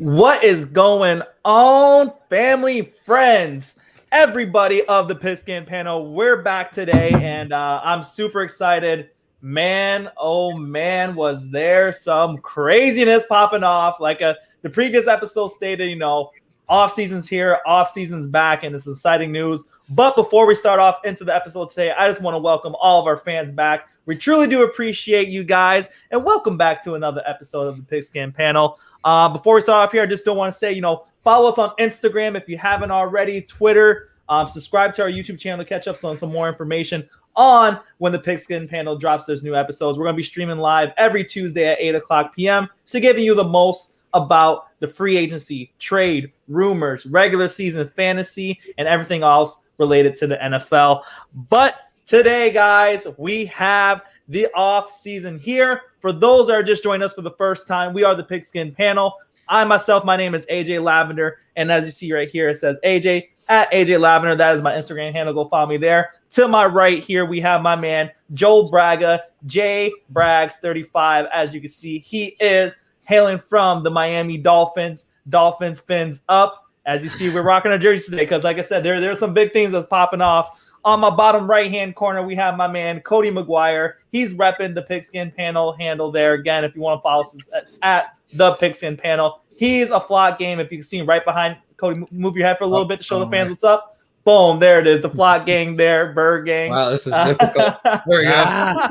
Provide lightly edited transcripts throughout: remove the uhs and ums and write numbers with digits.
What is going on, family, friends, everybody of the Pigskin Panel? We're back today, and I'm super excited. Man, oh man, was there some craziness popping off. Like the previous episode stated, off season's here, off season's back, and it's exciting news. But before we start off into the episode today, I just want to welcome all of our fans back. We truly do appreciate you guys, and welcome back to another episode of the Pigskin Panel. Before we start off here, I just don't want to say, follow us on Instagram if you haven't already, Twitter, subscribe to our YouTube channel to catch up on some more information on when the Pigskin Panel drops those new episodes. We're going to be streaming live every Tuesday at 8 o'clock p.m. to giving you the most about the free agency, trade, rumors, regular season fantasy, and everything else related to the NFL. But today, guys, we have the off season here. For those that are just joining us for the first time, we are the Pigskin Panel. My name is AJ Lavender, and as you see right here, it says AJ at AJ Lavender. That is my Instagram handle. Go follow me there. To my right here, we have my man Joel Braga, J Brags 35. As you can see, he is hailing from the Miami Dolphins. Dolphins fins up. As you see, we're rocking our jerseys today because, like I said, there's some big things that's popping off. On my bottom right-hand corner, we have my man, Cody McGuire. He's repping the Pigskin Panel handle there. Again, if you want to follow us at the Pigskin Panel. He's a flock game. If you can see him right behind Cody, move your head for a little bit to show the fans what's up. Boom, there it is. The flock gang there, Bird gang. Wow, this is difficult. There we go.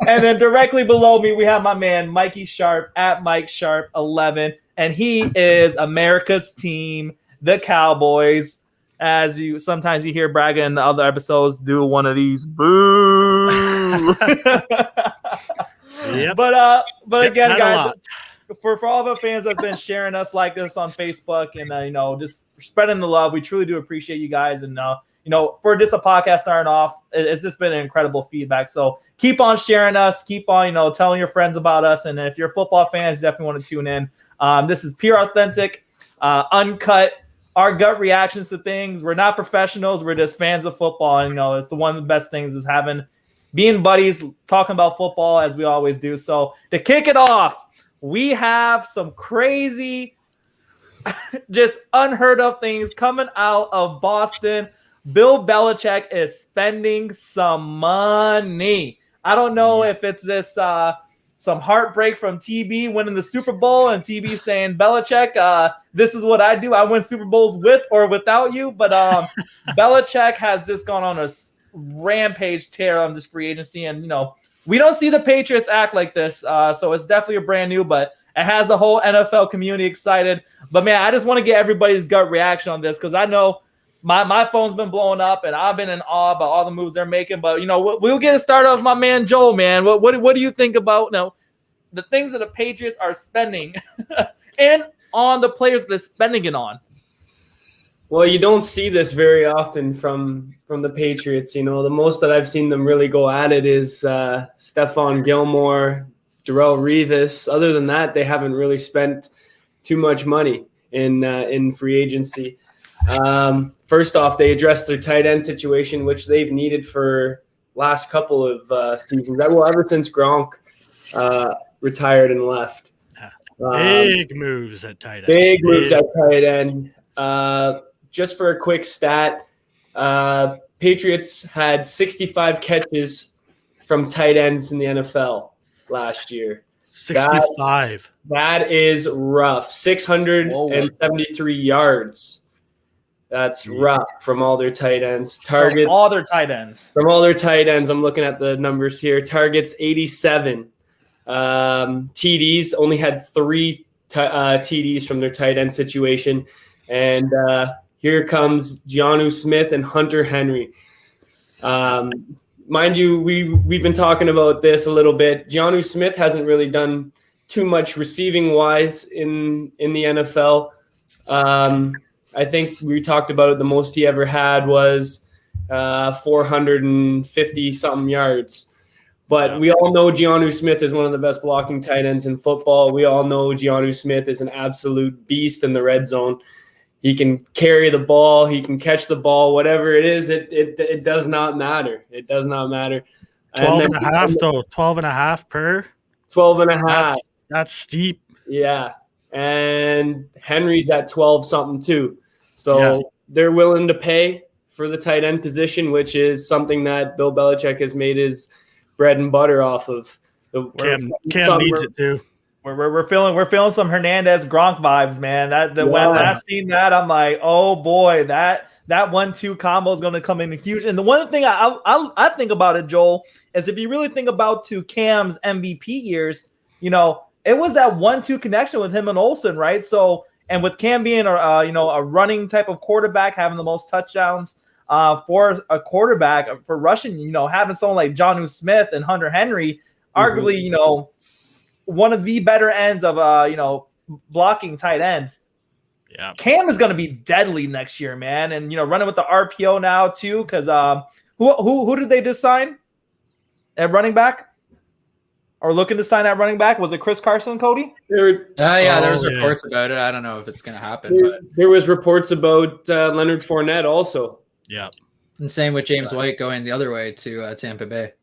And then directly below me, we have my man, Mikey Sharp, at Mike Sharp 11. And he is America's team, the Cowboys. As sometimes you hear Braga in the other episodes do one of these boo. Yep. But again, guys, for all the fans that's been sharing us like this on Facebook and just spreading the love, we truly do appreciate you guys. And for just a podcast starting off, it's just been an incredible feedback. So keep on sharing us, keep on telling your friends about us, and if you're football fans, you definitely want to tune in. This is pure, authentic, uncut. Our gut reactions to things. We're not professionals. We're just fans of football. And, it's one of the best things is being buddies, talking about football as we always do. So to kick it off, we have some crazy, just unheard of things coming out of Boston. Bill Belichick is spending some money. I don't know if it's this some heartbreak from TB winning the Super Bowl and TB saying, Belichick, this is what I do. I win Super Bowls with or without you. But Belichick has just gone on a rampage tear on this free agency. And, we don't see the Patriots act like this. So it's definitely a brand new, but it has the whole NFL community excited. But, man, I just want to get everybody's gut reaction on this because I know my phone's been blowing up, and I've been in awe about all the moves they're making. But, we'll get it started with my man Joel, man. What do you think about the things that the Patriots are spending and on the players they're spending it on? Well, you don't see this very often from the Patriots. The most that I've seen them really go at it is Stephon Gilmore, Darrelle Revis. Other than that, they haven't really spent too much money in free agency. First off, they addressed their tight end situation, which they've needed for last couple of seasons. Ever since Gronk retired and left. Big moves at tight end. Big moves at tight end. Just for a quick stat, Patriots had 65 catches from tight ends in the NFL last year. 65. That is rough. 673 yards. That's rough from all their tight ends. Targets. From all their tight ends. From all their tight ends. I'm looking at the numbers here. Targets 87. TDs only had 3 TDs from their tight end situation. And here comes Jonnu Smith and Hunter Henry. Mind you, we've been talking about this a little bit. Jonnu Smith hasn't really done too much receiving-wise in the NFL. I think we talked about it. The most he ever had was 450-something yards. But we all know Jonnu Smith is one of the best blocking tight ends in football. We all know Jonnu Smith is an absolute beast in the red zone. He can carry the ball. He can catch the ball. Whatever it is, it does not matter. It does not matter. 12 and a half, though. 12 and a half per. 12 and a half. That's steep. Yeah. And Henry's at 12 something too. So they're willing to pay for the tight end position, which is something that Bill Belichick has made his bread and butter off of. Cam needs it too. We're feeling some Hernandez Gronk vibes, man. When I seen that, I'm like, oh boy, that 1-2 combo is going to come in huge. And the one thing I think about it, Joel, is if you really think about Cam's MVP years, it was that 1-2 connection with him and Olsen, right? So, and with Cam being a running type of quarterback, having the most touchdowns for a quarterback for rushing, having someone like Jonnu Smith and Hunter Henry, arguably, one of the better ends of blocking tight ends. Yeah, Cam is going to be deadly next year, man, and running with the RPO now too. Because who did they just sign at running back? Or looking to sign at running back? Was it Chris Carson, Cody? There was reports about it. I don't know if it's going to happen. But there was reports about Leonard Fournette also. Yeah. And same with James White going the other way to Tampa Bay.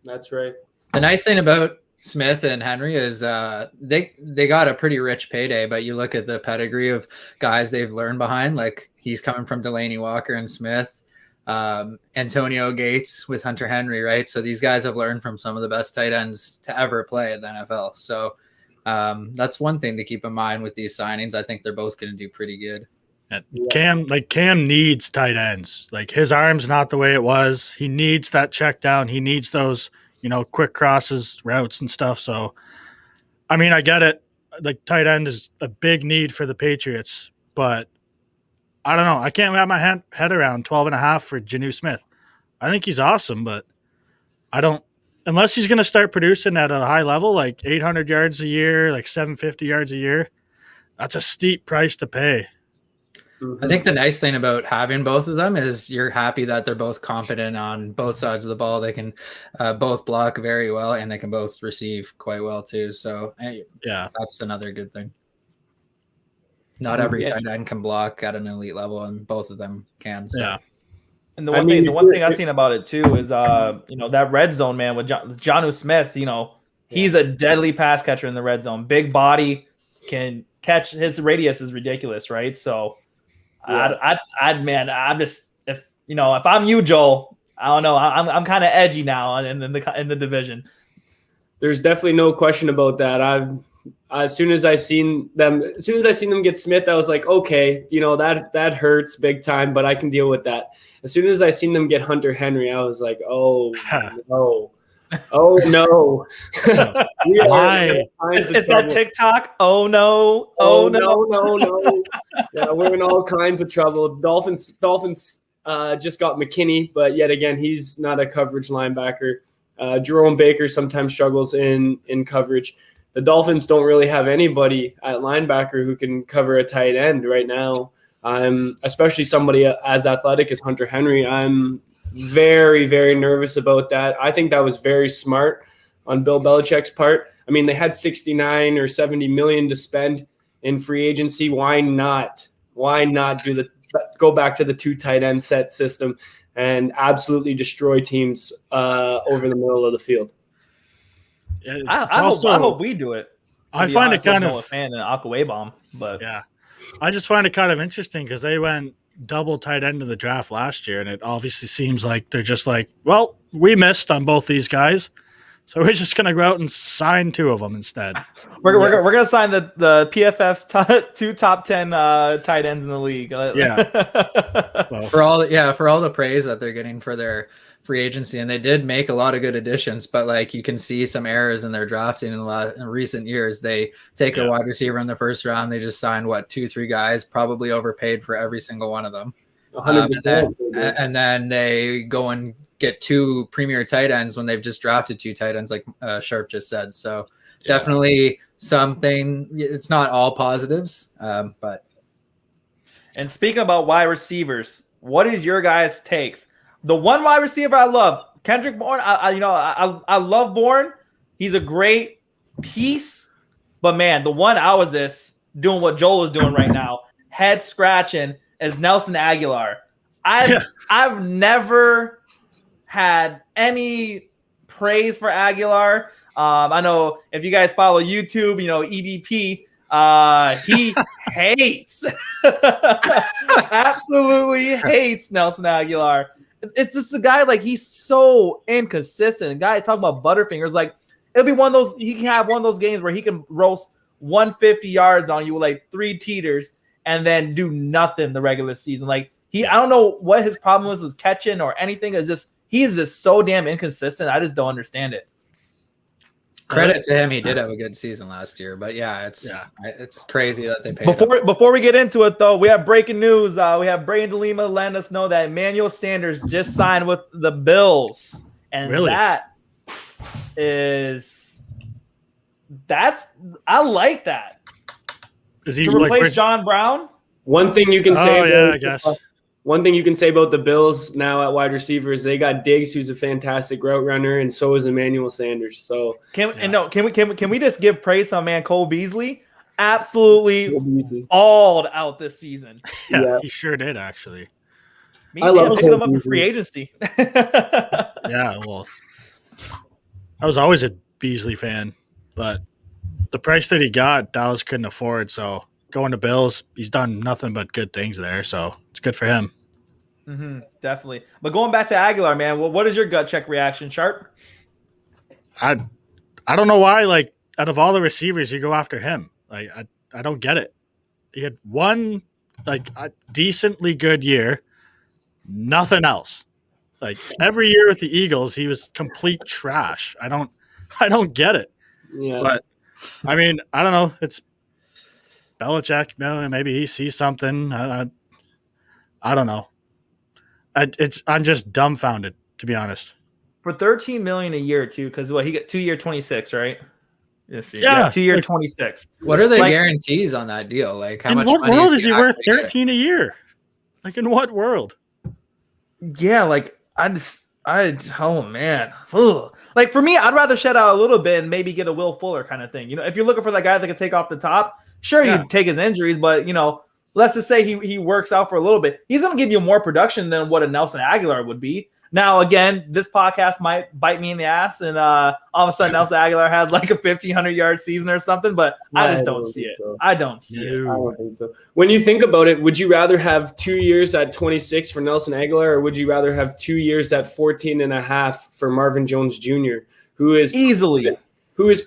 That's right. The nice thing about Smith and Henry is they got a pretty rich payday, but you look at the pedigree of guys they've learned behind. Like he's coming from Delaney Walker and Smith. Antonio Gates with Hunter Henry, right? So these guys have learned from some of the best tight ends to ever play at the NFL. So that's one thing to keep in mind with these signings. I think they're both going to do pretty good. Cam needs tight ends. Like his arm's not the way it was. He needs that check down. He needs those, quick crosses, routes and stuff. So, I mean, I get it. Like tight end is a big need for the Patriots, but I don't know. I can't wrap my head around 12.5 for Jonnu Smith. I think he's awesome, but I don't – unless he's going to start producing at a high level, like 800 yards a year, like 750 yards a year, that's a steep price to pay. I think the nice thing about having both of them is you're happy that they're both competent on both sides of the ball. They can both block very well, and they can both receive quite well too. So, that's another good thing. Not every tight end can block at an elite level, and both of them can. So. Yeah. And the one thing I've seen about it too is that red zone, man, with Jonnu Smith, he's a deadly pass catcher in the red zone. Big body, can catch. His radius is ridiculous, right? So I'm just if I'm you, Joel, I don't know. I'm kind of edgy now in the division. There's definitely no question about that. As soon as I seen them get Smith, I was like, okay, that hurts big time, but I can deal with that. As soon as I seen them get Hunter Henry, I was like, oh no. Oh no. Is that TikTok? Oh no. Oh no. Yeah, we're in all kinds of trouble. Dolphins just got McKinney, but yet again, he's not a coverage linebacker. Jerome Baker sometimes struggles in coverage. The Dolphins don't really have anybody at linebacker who can cover a tight end right now. Especially somebody as athletic as Hunter Henry. I'm very, very nervous about that. I think that was very smart on Bill Belichick's part. I mean, they had 69 or 70 million to spend in free agency. Why not? Why not go back to the 2 tight end set system and absolutely destroy teams over the middle of the field? I hope we do it. I find it kind of a fan of Aquaway Bomb, but yeah, I just find it kind of interesting because they went double tight end in the draft last year, and it obviously seems like they're just like, well, we missed on both these guys, so we're just gonna go out and sign 2 of them instead. We're gonna sign the PFF's 2 top 10 tight ends in the league. Yeah, for all the praise that they're getting for their free agency, and they did make a lot of good additions, but like you can see some errors in their drafting in recent years. They take a wide receiver in the first round, they just signed 2-3 guys, probably overpaid for every single one of them, and then they go and get 2 premier tight ends when they've just drafted 2 tight ends, like Sharp just said. So definitely something. It's not all positives, but. And speaking about wide receivers, what is your guys' takes? The one wide receiver I love, Kendrick Bourne. I love Bourne. He's a great piece, but man, the one I was doing what Joel is doing right now, head scratching, is Nelson Aguilar. I've never had any praise for Aguilar. I know if you guys follow YouTube, EDP, He hates, absolutely hates Nelson Aguilar. It's just the guy, like, he's so inconsistent. A guy talking about Butterfingers, like, it'll be one of those, he can have one of those games where he can roast 150 yards on you with like 3 teeters and then do nothing the regular season. Like, I don't know what his problem was catching or anything. Is just, he's just so damn inconsistent. I just don't understand it. Credit to him, he did have a good season last year, but it's crazy that they paid before we get into it, though, we have breaking news. We have Brayden DeLima letting us know that Emmanuel Sanders just signed with the Bills, and I like that. Is he to replace John Brown? One thing you can say. I guess. One thing you can say about the Bills now at wide receiver is they got Diggs, who's a fantastic route runner, and so is Emmanuel Sanders. So can we just give praise to my man Cole Beasley? Absolutely balled out this season. Yeah, he sure did actually. I love picking him up in free agency. Yeah, well, I was always a Beasley fan, but the price that he got, Dallas couldn't afford. So going to Bills, he's done nothing but good things there. So it's good for him. Definitely. But going back to Aguilar, man, what is your gut check reaction, Sharp? I don't know why, like, out of all the receivers, you go after him. Like, I don't get it. He had one, like, a decently good year, nothing else. Like, every year with the Eagles, he was complete trash. I don't get it. Yeah. But, I mean, I don't know. It's Bellicheck. Maybe he sees something. I don't know. I'm just dumbfounded, to be honest. For $13 million a year too, because he got 2-year 26, right? Yes, yeah, 2-year 26. What are the guarantees on that deal? Like, how much what money world is he worth 13 a year? Like, in what world? Yeah, like oh man. Ugh. Like, for me, I'd rather shed out a little bit and maybe get a Will Fuller kind of thing. You know, if you're looking for that guy that can take off the top, sure, you take his injuries, but let's just say he works out for a little bit. He's going to give you more production than what a Nelson Aguilar would be. Now, again, this podcast might bite me in the ass, and all of a sudden Nelson Aguilar has like a 1,500-yard season or something, but I just don't see it. I don't see it. I don't think so. When you think about it, would you rather have 2 years at 26 for Nelson Aguilar, or would you rather have 2 years at 14.5 for Marvin Jones Jr., who is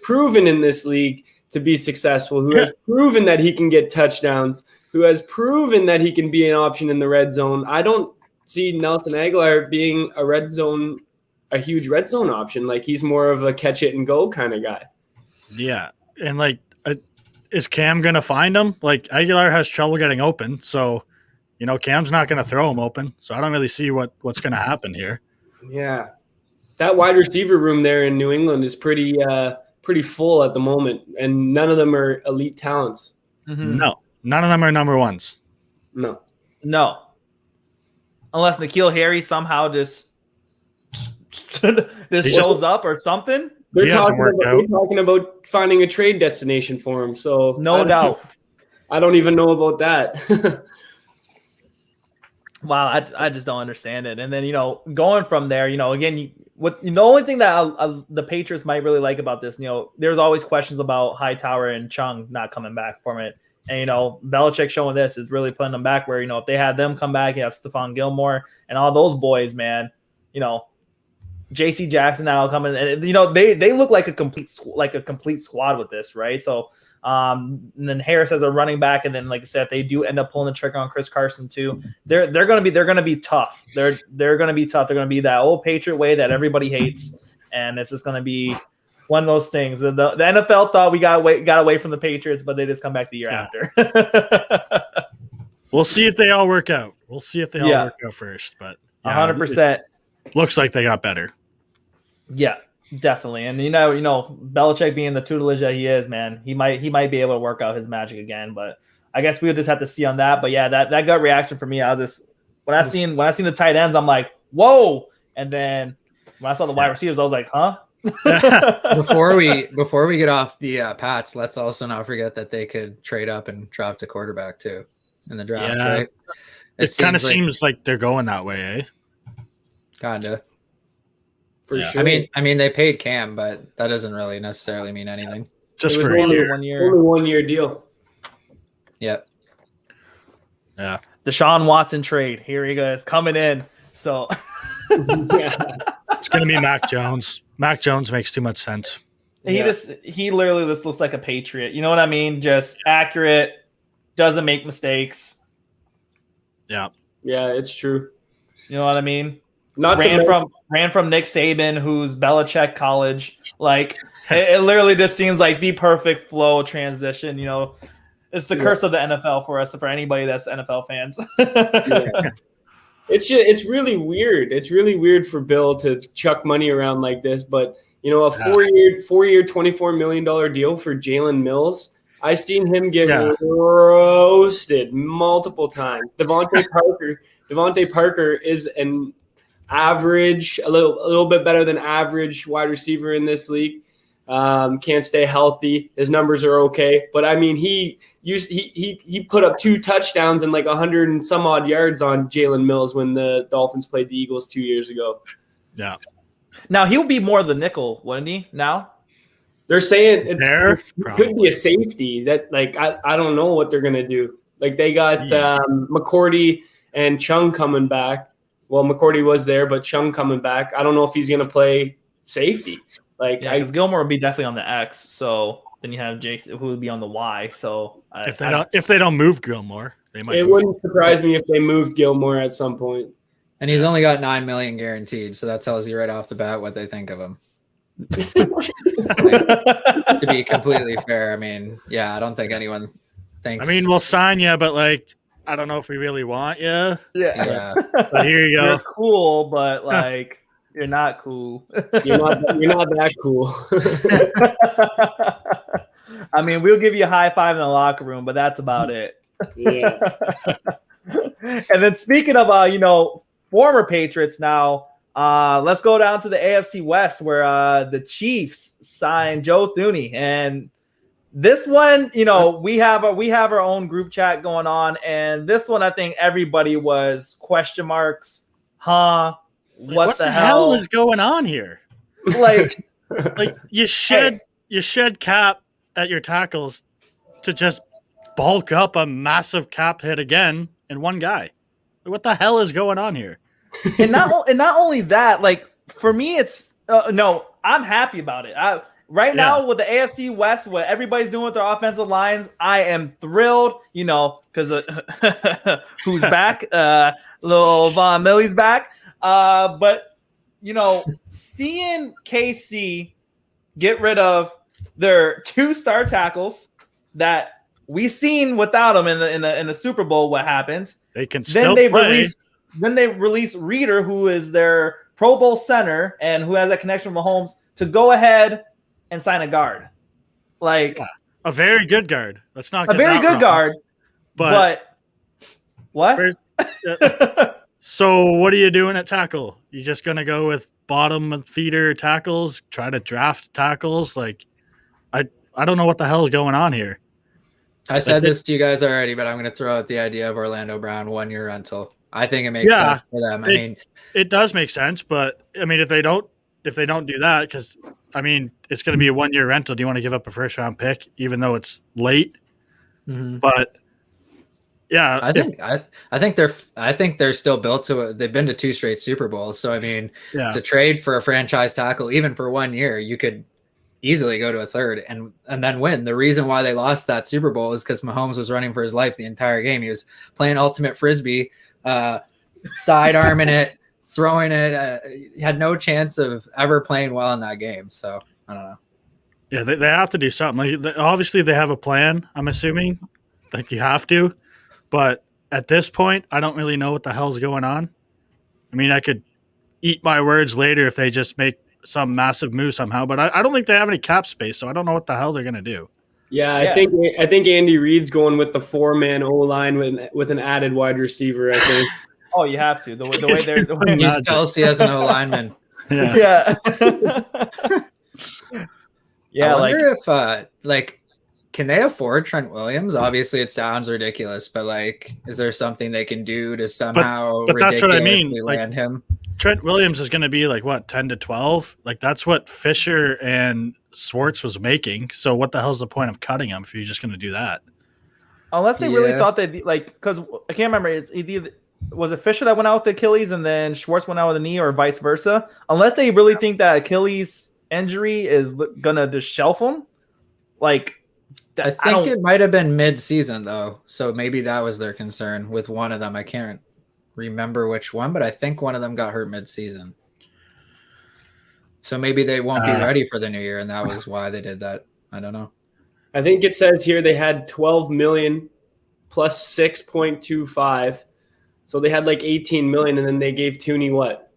proven in this league to be successful, who has proven that he can get touchdowns, who has proven that he can be an option in the red zone? I don't see Nelson Aguilar being a huge red zone option. Like, he's more of a catch it and go kind of guy. Yeah. And like, is Cam going to find him? Like, Aguilar has trouble getting open. So, Cam's not going to throw him open. So I don't really see what's going to happen here. Yeah. That wide receiver room there in New England is pretty full at the moment. And none of them are elite talents. No, none of them are number ones. No. Unless N'Keal Harry somehow just shows up or something. They're talking about finding a trade destination for him. So no doubt. I don't even know about that. Wow, I just don't understand it. And then going from there, again, the only thing that the Patriots might really like about this, there's always questions about Hightower and Chung not coming back from it. And, Belichick showing this is really putting them back where, if they had them come back, you have Stephon Gilmore and all those boys, man, JC Jackson now coming, and, they look like a complete squad with this, right? So, and then Harris as a running back. And then, like I said, if they do end up pulling the trigger on Chris Carson too, they're going to be tough. They're going to be tough. They're going to be that old Patriot way that everybody hates. And it's just going to be one of those things. The NFL thought we got away from the Patriots, but they just come back the year after. We'll see if they all work out. We'll see if they all work out first. But 100%. Looks like they got better. Yeah, definitely. And Belichick being the tutelage that he is, man, he might be able to work out his magic again. But I guess we'll just have to see on that. But yeah, that gut reaction for me, I was just when I seen the tight ends, I'm like, whoa. And then when I saw the wide receivers, I was like, huh? Before we get off the Pats, let's also not forget that they could trade up and draft a quarterback too in the draft. Yeah. Right? It kind of seems like they're going that way, eh? Kinda. For sure. I mean, they paid Cam, but that doesn't really necessarily mean anything. Just it was for only a year. 1 year. Only 1 year deal. Yep. Yeah. Deshaun Watson trade. Here he goes, coming in. So It's going to be Mac Jones. Mac Jones makes too much sense. he literally just looks like a Patriot. You know what I mean? Just accurate, doesn't make mistakes. Yeah. Yeah, it's true. You know what I mean? Not ran from Nick Saban, who's Bellicheck college. Like it literally just seems like the perfect flow transition. You know, it's the curse of the NFL for us, for anybody that's NFL fans. It's really weird. It's really weird for Bill to chuck money around like this, but you know, a 4-year, $24 million deal for Jalen Mills. I seen him get roasted multiple times. Devontae Parker is an average, a little bit better than average wide receiver in this league. Can't stay healthy. His numbers are okay, but I mean, he put up 2 touchdowns and like 100 and some odd yards on Jalen Mills when the Dolphins played the Eagles 2 years ago. Yeah. Now he would be more the nickel, wouldn't he? Now they're saying it Probably. could be a safety. That like I don't know what they're gonna do. Like they got McCourty and Chung coming back. Well, McCourty was there, but Chung coming back. I don't know if he's gonna play safety. Like because Gilmore would be definitely on the X. So then you have Jason, who would be on the Y. So if they don't move Gilmore, they might. It wouldn't surprise me if they moved Gilmore at some point. And he's only got $9 million guaranteed, so that tells you right off the bat what they think of him. To be completely fair, I mean, I don't think anyone thinks. I mean, we'll sign you, but like, I don't know if we really want you. Yeah. But here you go. You're cool, but like you're not cool. You're not that cool. I mean, we'll give you a high five in the locker room, but that's about it. Yeah. And then speaking of former Patriots now, let's go down to the AFC West where the Chiefs signed Joe Thuney. And this one, we have our own group chat going on, and this one I think everybody was question marks. What the hell is going on here? Like you shed cap at your tackles to just bulk up a massive cap hit again in one guy. What the hell is going on here? and not only that, like for me, it's no, I'm happy about it. Now with the AFC West, what everybody's doing with their offensive lines, I am thrilled. Because who's back? Little Von Millie's back. But seeing KC get rid of their 2 star tackles that we seen without them in the Super Bowl, what happens? They can still play. Then they release Reeder, who is their Pro Bowl center and who has that connection with Mahomes, to go ahead and sign a guard. Like a very good guard. Let's not a very good guard. But what? So what are you doing at tackle? You just gonna go with bottom feeder tackles? Try to draft tackles? Like I don't know what the hell is going on here. I said this to you guys already, but I'm going to throw out the idea of Orlando Brown 1-year rental. I think it makes sense for them. I mean, it does make sense, but I mean, if they don't do that, because I mean, it's going to be a 1-year rental. Do you want to give up a 1st-round pick, even though it's late? Mm-hmm. But yeah, I think they're still built to it. They've been to 2 straight Super Bowls. So I mean, to trade for a franchise tackle, even for 1 year, you could easily go to a 3rd and then win. The reason why they lost that Super Bowl is because Mahomes was running for his life the entire game. He was playing ultimate frisbee, side arming it, throwing it. He had no chance of ever playing well in that game. So I don't know. Yeah, they have to do something. Like, obviously, they have a plan. I'm assuming, like you have to, but at this point, I don't really know what the hell's going on. I mean, I could eat my words later if they just make some massive move somehow, but I don't think they have any cap space, so I don't know what the hell they're gonna do. Yeah, I think Andy Reid's going with the 4-man O-line with an added wide receiver. I think. Oh, you have to. The way they're use Chelsea as an O-lineman. Yeah. I wonder if can they afford Trent Williams? Obviously, it sounds ridiculous, but like, is there something they can do to somehow? But that's what I mean. Land him. Trent Williams is going to be like what, 10 to 12? Like that's what Fisher and Swartz was making. So what the hell's the point of cutting him if you're just going to do that? Unless they really thought that, like, because I can't remember. Was it Fisher that went out with Achilles and then Schwartz went out with a knee, or vice versa? Unless they really think that Achilles injury is gonna just shelf him, like. I think it might have been mid-season though, so maybe that was their concern with one of them. I can't remember which one, but I think one of them got hurt mid-season. So maybe they won't be ready for the new year, and that was why they did that. I don't know. I think it says here they had 12 million plus 6.25, so they had like 18 million, and then they gave Tooney what?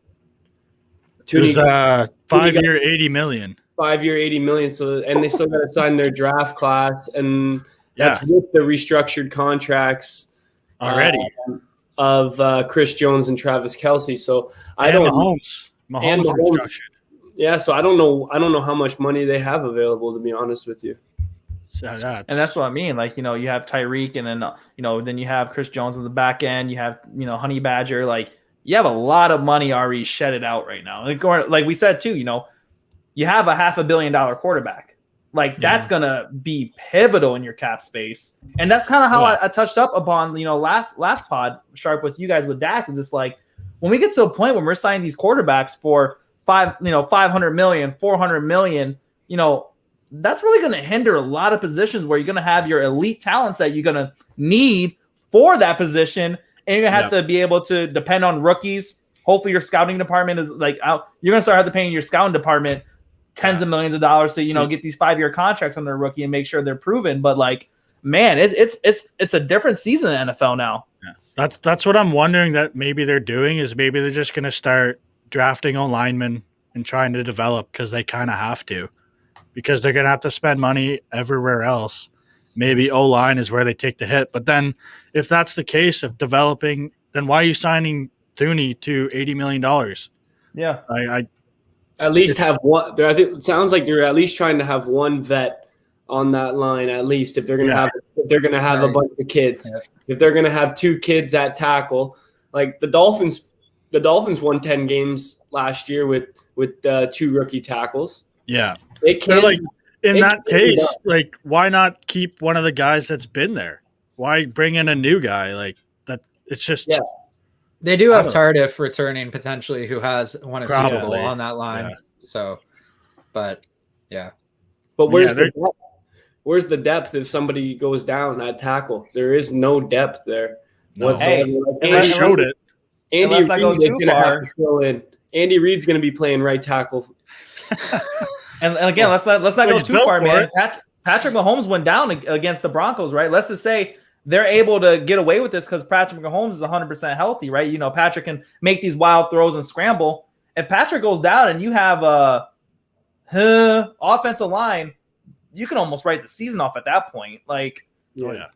It was 5-year, 80 million. 5-year, 80 million. So, and they still got to sign their draft class, and that's with the restructured contracts already of Chris Jones and Travis Kelce. So Mahomes restructured. Yeah, so I don't know how much money they have available, to be honest with you. And that's what I mean. Like, you have Tyreek, and then then you have Chris Jones on the back end. You have Honey Badger. Like, you have a lot of money already shedded out right now. Like we said too, you have a $500 million quarterback. Like, that's gonna be pivotal in your cap space, and that's kind of how I touched up upon last pod Sharp with you guys with Dak. Is it's like when we get to a point when we're signing these quarterbacks for 500 million, 400 million, that's really going to hinder a lot of positions where you're going to have your elite talents that you're going to need for that position. And you're going to have to be able to depend on rookies. Hopefully your scouting department is like out. You're going to start having to pay your scouting department tens of millions of dollars to, get these 5-year contracts on their rookie and make sure they're proven. But like, man, it's a different season in the NFL now. Yeah. That's what I'm wondering that maybe they're doing is maybe they're just going to start drafting O-linemen and trying to develop because they kind of have to, because they're going to have to spend money everywhere else. Maybe O-line is where they take the hit. But then if that's the case of developing, then why are you signing Thuney to $80 million? Yeah. I at least have one. I think it sounds like they're at least trying to have one vet on that line, at least if they're going to have a bunch of kids. Yeah. If they're going to have 2 kids at tackle, like the Dolphins won 10 games last year with 2 rookie tackles. Yeah. In that case, like, why not keep one of the guys that's been there? Why bring in a new guy like that? It's just They do have Tardif returning potentially, who has won a Super Bowl on that line. Yeah. So, but where's the depth? Where's the depth if somebody goes down at tackle? There is no depth there. No. They showed it. Andy Reid's going to have to fill in. Andy Reid's going to be playing right tackle. and again, let's not go too far, man. Patrick Mahomes went down against the Broncos, right? Let's just say they're able to get away with this because Patrick Mahomes is 100% healthy, right? Patrick can make these wild throws and scramble. If Patrick goes down and you have a offensive line, you can almost write the season off at that point. Like, where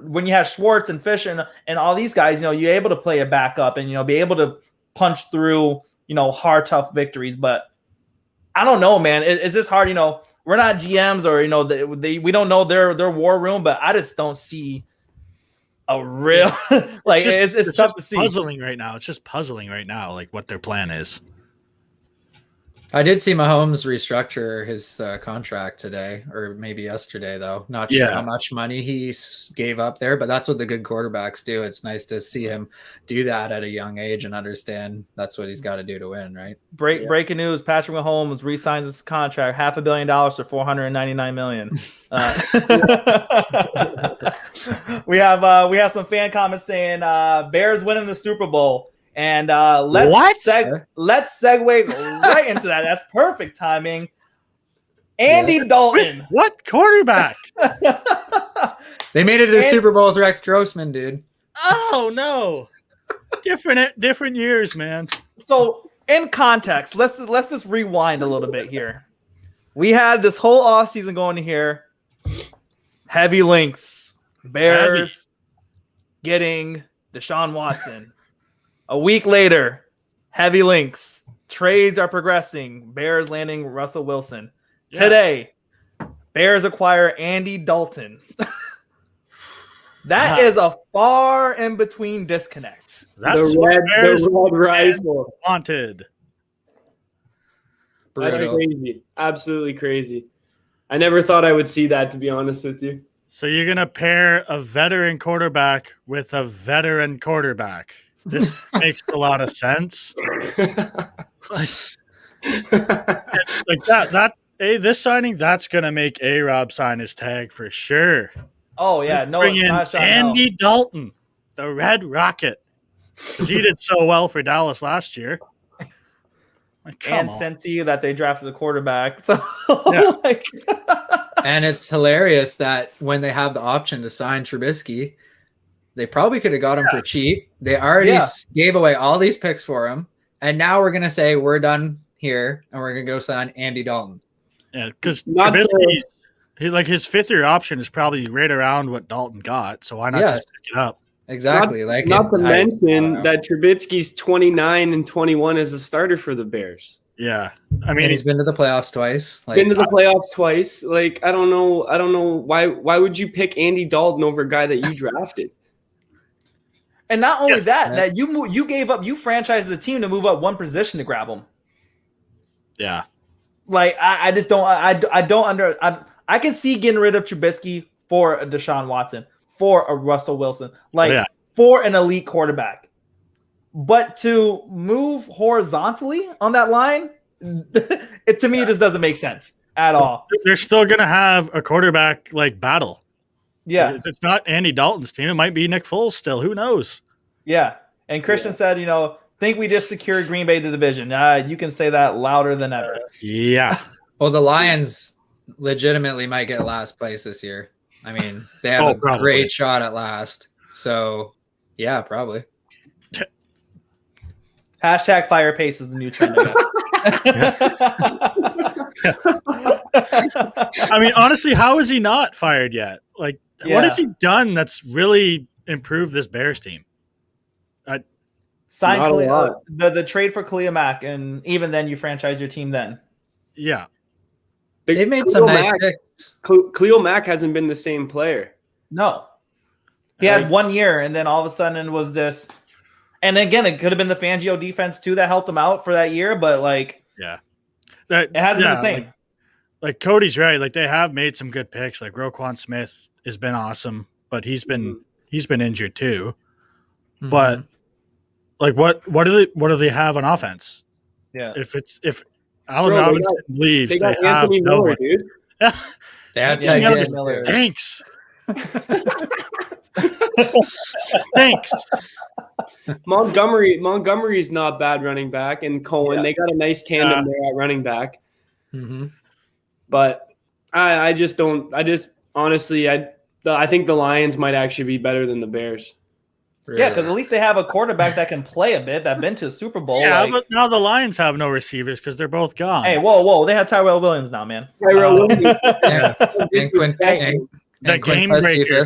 when you have Schwartz and Fisher and all these guys, you're able to play a backup and, be able to punch through, hard, tough victories. But I don't know, man. Is this hard? We're not GMs or, we don't know their war room, but I just don't see a real, like, it's tough to see. Puzzling right now. It's just puzzling right now, like what their plan is. I did see Mahomes restructure his contract today, or maybe yesterday, though. Not sure how much money he gave up there, but that's what the good quarterbacks do. It's nice to see him do that at a young age and understand that's what he's got to do to win, right? Breaking news: Patrick Mahomes re-signs his contract, $500 million to $499 million. We have some fan comments saying Bears winning the Super Bowl. And let's segue right into that. That's perfect timing. Andy Dalton. What quarterback? They made it to the Super Bowl with Rex Grossman, dude. Oh no. Different years, man. So in context, let's just rewind a little bit here. We had this whole offseason going here. Heavy links. Bears getting Deshaun Watson. A week later, heavy links. Trades are progressing. Bears landing Russell Wilson. Yeah. Today, Bears acquire Andy Dalton. That is a far in between disconnect. That's the red rifle wanted. That's crazy. Absolutely crazy. I never thought I would see that, to be honest with you. So you're going to pair a veteran quarterback with a veteran quarterback. This makes a lot of sense. like this signing, that's going to make A-Rob sign his tag for sure. Oh, yeah. No, Bring it's in not a shot. Andy Dalton, the Red Rocket. Because he did so well for Dallas last year. And Cincy that they drafted the quarterback. So, and it's hilarious that when they have the option to sign Trubisky, they probably could have got him for cheap. They already gave away all these picks for him. And now we're going to say we're done here and we're going to go sign Andy Dalton. Yeah, because Trubisky, his fifth-year option is probably right around what Dalton got. So why not just pick it up? Exactly. Not to mention that Trubisky's 29 and 21 as a starter for the Bears. Yeah. I mean, and he's been to the playoffs twice. I don't know why would you pick Andy Dalton over a guy that you drafted? And not only that you franchised the team to move up one position to grab him. Yeah. Like I just don't I can see getting rid of Trubisky for a Deshaun Watson, for a Russell Wilson, for an elite quarterback. But to move horizontally on that line, it just doesn't make sense at all. They're still going to have a quarterback battle. Yeah. It's not Andy Dalton's team. It might be Nick Foles still. Who knows? Yeah. And Christian said, think we just secured Green Bay the division. You can say that louder than ever. Yeah. Well, the Lions legitimately might get last place this year. I mean, they have a great shot at last. So, yeah, probably. Hashtag fire pace is the new trend, I mean, honestly, how is he not fired yet? What has he done that's really improved this Bears team? Sign the trade for Khalil Mack, and even then you franchise your team then. Yeah. They made some nice picks. Khalil Mack hasn't been the same player. No. He had 1 year, and then all of a sudden it was this. And again, it could have been the Fangio defense too that helped him out for that year, but it hasn't been the same. Cody's right. They have made some good picks. Roquan Smith has been awesome, but he's been injured too. Mm-hmm. But what do they have on offense? Yeah. If Allen Robinson leaves, they have Anthony Miller, dude. They have Anthony Miller. Stinks. Stinks. Montgomery's not bad running back, and Cohen. Yeah. They got a nice tandem there at running back. Mm-hmm. But I think the Lions might actually be better than the Bears. Really? Yeah, because at least they have a quarterback that can play a bit, that's been to a Super Bowl. Yeah, but now the Lions have no receivers because they're both gone. Hey, whoa. They have Tyrell Williams now, man. Tyrell Williams. The game breaker.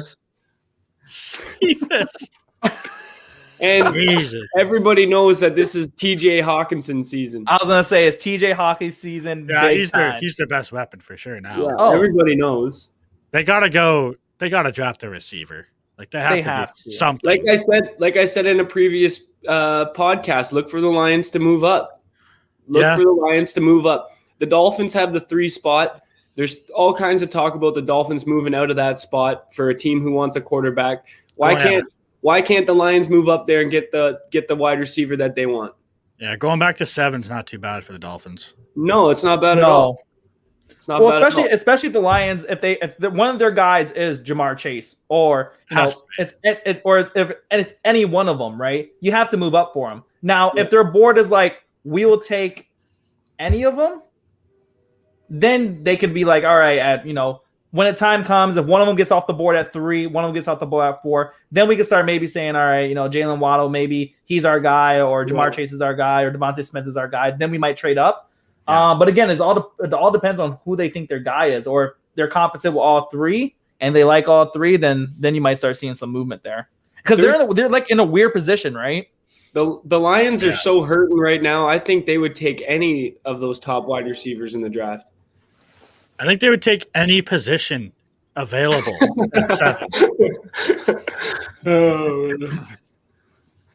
Cephas. And Jesus. Everybody knows that this is TJ Hawkinson season. I was going to say, it's TJ Hawkins season. Yeah, he's their best weapon for sure now. Yeah, everybody knows. They got to draft a receiver. They have to. Something. Like I said in a previous podcast, look for the Lions to move up. The Dolphins have the 3 spot. There's all kinds of talk about the Dolphins moving out of that spot for a team who wants a quarterback. Why can't the Lions move up there and get the wide receiver that they want? Yeah, going back to 7's not too bad for the Dolphins. No, it's not bad at all. It's not bad especially the Lions, if one of their guys is Jamar Chase, or it's any one of them, right? You have to move up for them. Now, if their board is we will take any of them, then they could be all right, when the time comes, if one of them gets off the board at 3, one of them gets off the board at 4, then we can start maybe saying, all right, Jalen Waddle, maybe he's our guy, or Jamar Chase is our guy, or Devontae Smith is our guy. Then we might trade up. Yeah. But again, it all depends on who they think their guy is, or if they're competent with all 3 and they like all 3, then you might start seeing some movement there, because they're in a weird position, right? The Lions are so hurting right now. I think they would take any of those top wide receivers in the draft. I think they would take any position available at 7.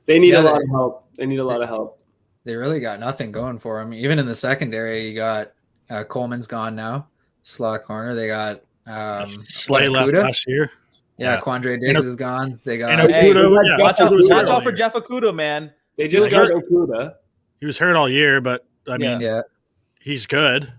They need a lot of help. They need a lot of help. They really got nothing going for them. Even in the secondary, you got Coleman's gone now, slot corner. They got Slay left Okudah? last year. Yeah, Quandre Diggs is gone. They got Watch out for year. Jeff Okudah, man. They just got Okudah. He was hurt all year, but I mean, he's good.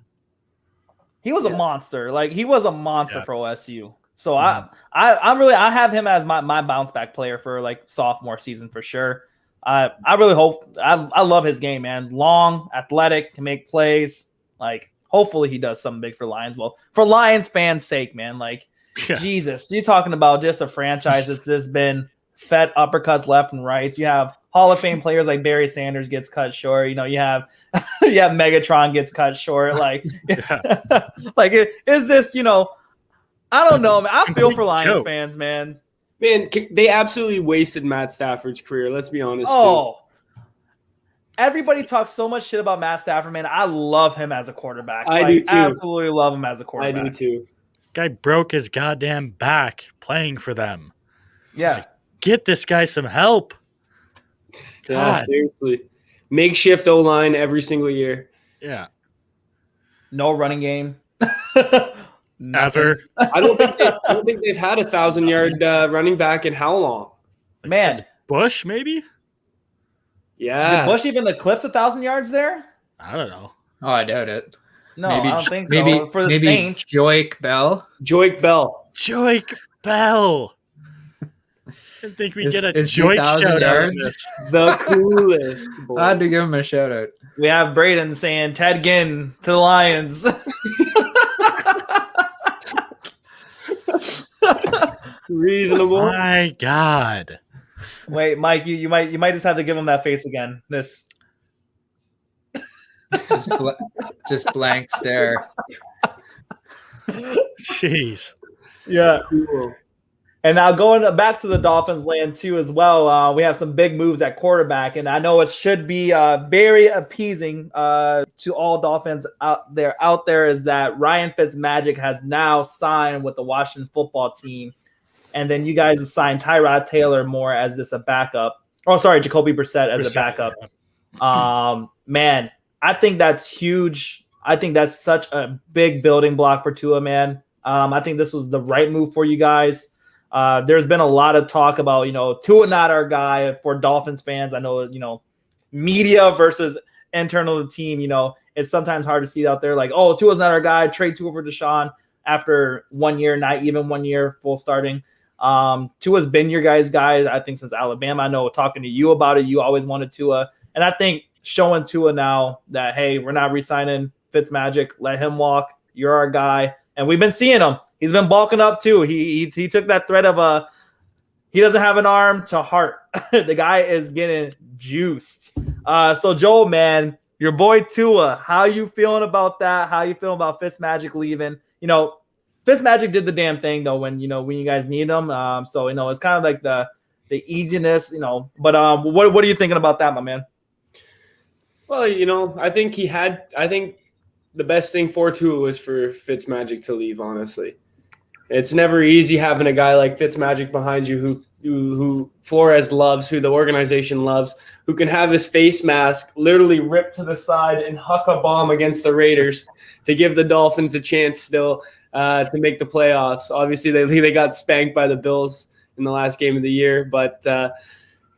He was a monster. Like he was a monster for OSU. So I have him as my bounce back player for like sophomore season for sure. I really hope I love his game, man. Long, athletic, can make plays. Like hopefully he does something big for Lions. Well, for Lions fans' sake, man. Like Jesus, you're talking about just a franchise that's just been fed uppercuts left and right. You have Hall of Fame players like Barry Sanders gets cut short. You know, you have Megatron gets cut short. Like, like it's just, you know, I don't know, man. I feel for Lions fans, man. Man, they absolutely wasted Matt Stafford's career. Let's be honest. Everybody talks so much shit about Matt Stafford, man. I love him as a quarterback. I do too. Absolutely love him as a quarterback. I do too. Guy broke his goddamn back playing for them. Yeah. Like, get this guy some help. Yeah, seriously. Makeshift O-line every single year. Yeah. No running game. Never. I don't think they've had 1,000-yard running back in how long? Like man. Since Bush, maybe? Yeah. Did Bush even eclipse 1,000 yards there? I don't know. Oh, I doubt it. No, I don't think so. For the Saints. Joik Bell. Joik Bell. I didn't think we'd get a Joik shout out. The coolest. I had to give him a shout out. We have Braden saying Ted Ginn to the Lions. Reasonable. My God. Wait, Mike, you might just have to give him that face again. This just blank stare. Jeez. Yeah. Cool. And now going back to the Dolphins land too as well, we have some big moves at quarterback, and I know it should be very appeasing to all Dolphins out there is that Ryan Fitzmagic has now signed with the Washington football team, and then you guys assigned Tyrod Taylor more as just a backup. Oh, sorry, Jacoby Brissett as a backup. Yeah. Man, I think that's huge. I think that's such a big building block for Tua, man. I think this was the right move for you guys. There's been a lot of talk about, you know, Tua not our guy for Dolphins fans. I know, you know, media versus internal to the team, you know, it's sometimes hard to see out there like, oh, Tua's not our guy. Trade Tua for Deshaun after 1 year, not even 1 year full starting. Tua's been your guys' guy, I think, since Alabama. I know talking to you about it, you always wanted Tua. And I think showing Tua now that, hey, we're not re-signing Fitzmagic, let him walk. You're our guy. And we've been seeing him. He's been bulking up too. He took that threat of he doesn't have an arm to heart. The guy is getting juiced. So Joel, man, your boy Tua, how you feeling about that? How you feeling about Fitzmagic leaving? You know, Fitzmagic did the damn thing though when you guys need him. So you know it's kind of like the easiness, you know. But what are you thinking about that, my man? Well, you know, I think the best thing for Tua was for Fitzmagic to leave, honestly. It's never easy having a guy like Fitzmagic behind you who Flores loves, who the organization loves, who can have his face mask literally ripped to the side and huck a bomb against the Raiders to give the Dolphins a chance still to make the playoffs. Obviously, they got spanked by the Bills in the last game of the year, but